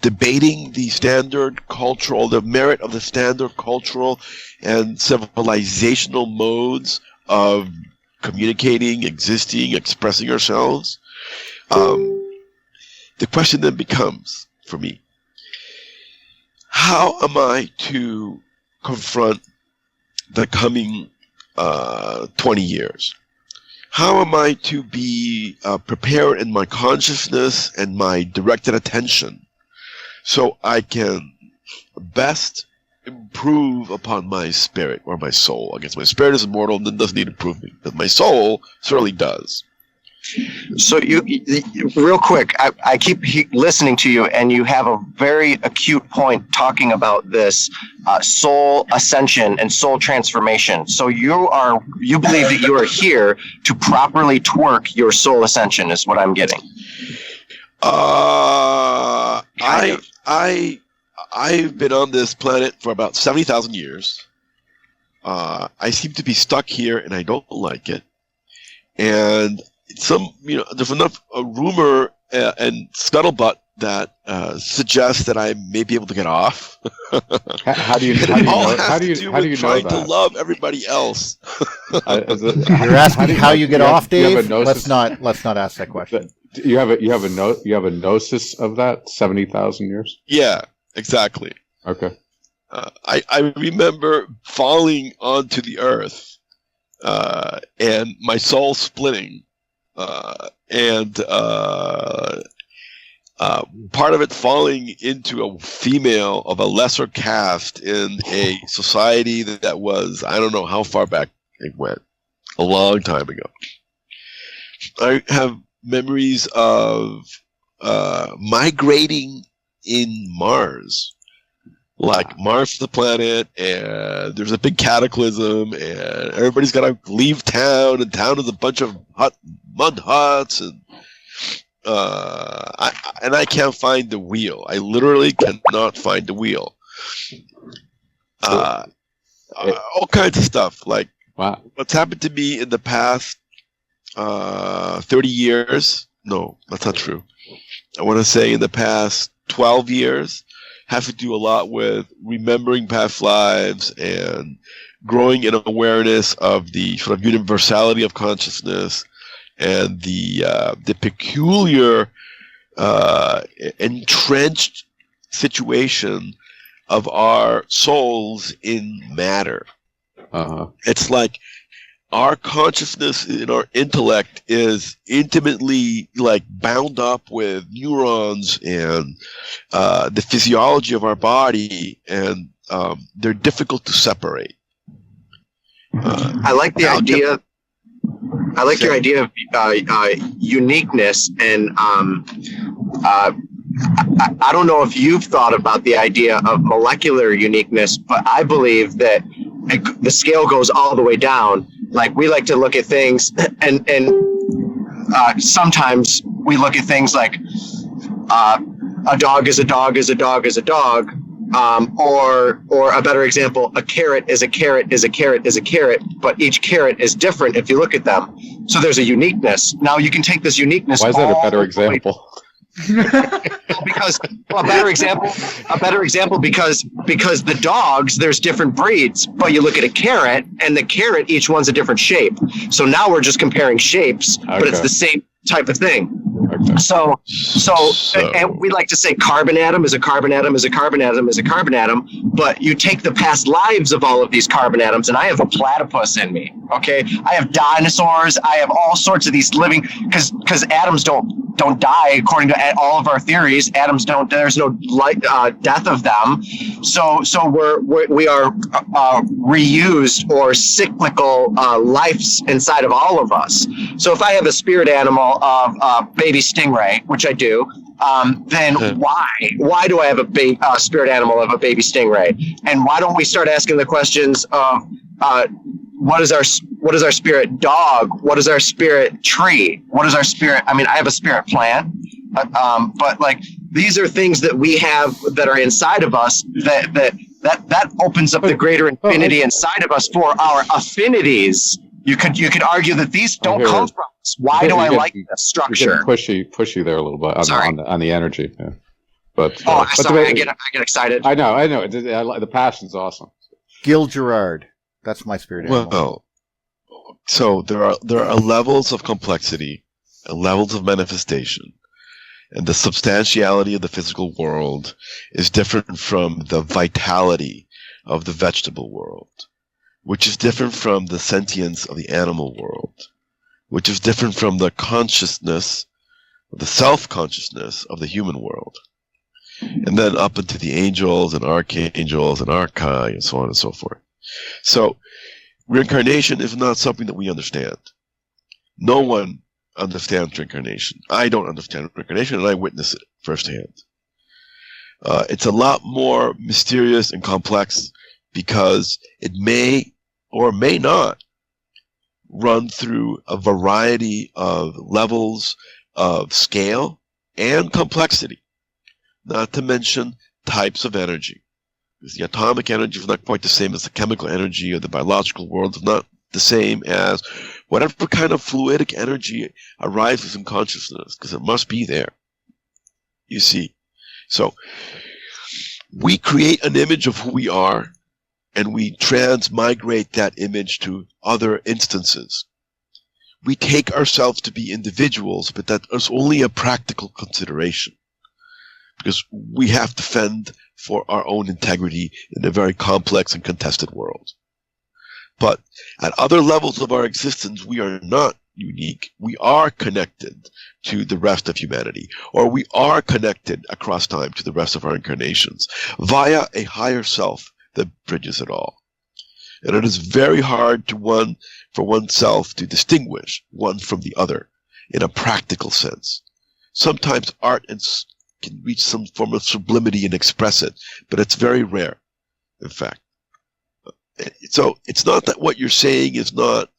debating the merit of the standard cultural and civilizational modes of communicating, existing, expressing ourselves. The question then becomes, for me, how am I to confront the coming 20 years? How am I to be prepared in my consciousness and my directed attention so I can best improve upon my spirit or my soul? I guess my spirit is immortal and doesn't need improvement, but my soul certainly does. So you real quick, I keep listening to you, and you have a very acute point talking about this soul ascension and soul transformation. So you believe that you are here to properly twerk your soul ascension, is what I'm getting. I've been on this planet for about 70,000 years. I seem to be stuck here, and I don't like it. And there's enough rumor and scuttlebutt that suggests that I may be able to get off. How do you know that? To love everybody else. You're asking how you get off, Dave? Let's not ask that question. You have a gnosis of that 70,000 years? Yeah, exactly. Okay. I remember falling onto the earth and my soul splitting. And part of it falling into a female of a lesser caste in a society that was, I don't know how far back it went, a long time ago. I have memories of migrating in Mars. Like Mars is the planet, and there's a big cataclysm, and everybody's got to leave town, and town is a bunch of mud huts, and I can't find the wheel. I literally cannot find the wheel. All kinds of stuff, like Wow. What's happened to me in the past 30 years? No, that's not true. I want to say in the past 12 years, have to do a lot with remembering past lives and growing in awareness of the sort of universality of consciousness and the peculiar entrenched situation of our souls in matter. It's like our consciousness and our intellect is intimately like bound up with neurons and the physiology of our body, and they're difficult to separate. I like the idea. I like your idea of uniqueness, and I don't know if you've thought about the idea of molecular uniqueness, but I believe that the scale goes all the way down. Like, we like to look at things, and sometimes we look at things like a dog is a dog is a dog is a dog, or a better example, a carrot is a carrot is a carrot is a carrot, but each carrot is different if you look at them. So there's a uniqueness. Now you can take this uniqueness. Why is that a better example? Because a better example because the dogs, there's different breeds, but you look at a carrot, and the carrot, each one's a different shape. So now we're just comparing shapes, but it's the same type of thing. Okay. So and we like to say carbon atom is a carbon atom is a carbon atom is a carbon atom, but you take the past lives of all of these carbon atoms, and I have a platypus in me. Okay, I have dinosaurs. I have all sorts of these living, because atoms don't die according to all of our theories. Atoms don't. There's no death of them. So we are reused or cyclical lives inside of all of us. So if I have a spirit animal of baby stingray, which I do, then why do I have a spirit animal of a baby stingray? And why don't we start asking the questions of what is our spirit dog? What is our spirit tree? What is our spirit? I mean, I have a spirit plant, but like, these are things that we have that are inside of us that opens up the greater infinity inside of us for our affinities. You could argue that these don't come from us. Why do I like the structure? Pushy there a little bit on the energy. Yeah. But sorry, I get excited. I know. The passion's awesome. Gil Gerard, that's my spirit animal. Well, so there are levels of complexity and levels of manifestation, and the substantiality of the physical world is different from the vitality of the vegetable world, which is different from the sentience of the animal world, which is different from the consciousness, the self-consciousness of the human world, and then up into the angels and archangels and archai and so on and so forth. So reincarnation is not something that we understand. No one understands reincarnation. I don't understand reincarnation, and I witness it firsthand. It's a lot more mysterious and complex because it may or may not run through a variety of levels of scale and complexity, not to mention types of energy. Because the atomic energy is not quite the same as the chemical energy, or the biological world is not the same as whatever kind of fluidic energy arises in consciousness, because it must be there. You see. So we create an image of who we are, and we transmigrate that image to other instances. We take ourselves to be individuals, but that is only a practical consideration, because we have to fend for our own integrity in a very complex and contested world. But at other levels of our existence, we are not unique. We are connected to the rest of humanity, or we are connected across time to the rest of our incarnations via a higher self that bridges it all. And it is very hard for oneself to distinguish one from the other in a practical sense. Sometimes art can reach some form of sublimity and express it, but it's very rare, in fact. So it's not that what you're saying is not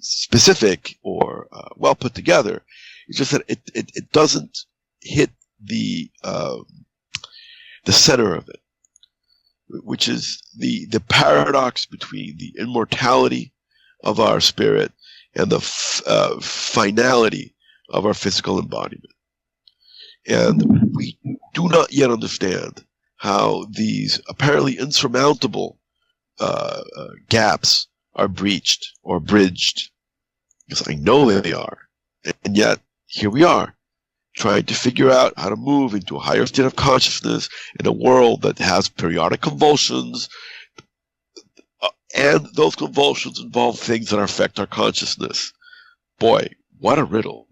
specific or well put together. It's just that it doesn't hit the center of it. which is the paradox between the immortality of our spirit and the finality of our physical embodiment. And we do not yet understand how these apparently insurmountable gaps are breached or bridged, because I know they are. And yet, here we are, trying to figure out how to move into a higher state of consciousness in a world that has periodic convulsions, and those convulsions involve things that affect our consciousness. Boy, what a riddle.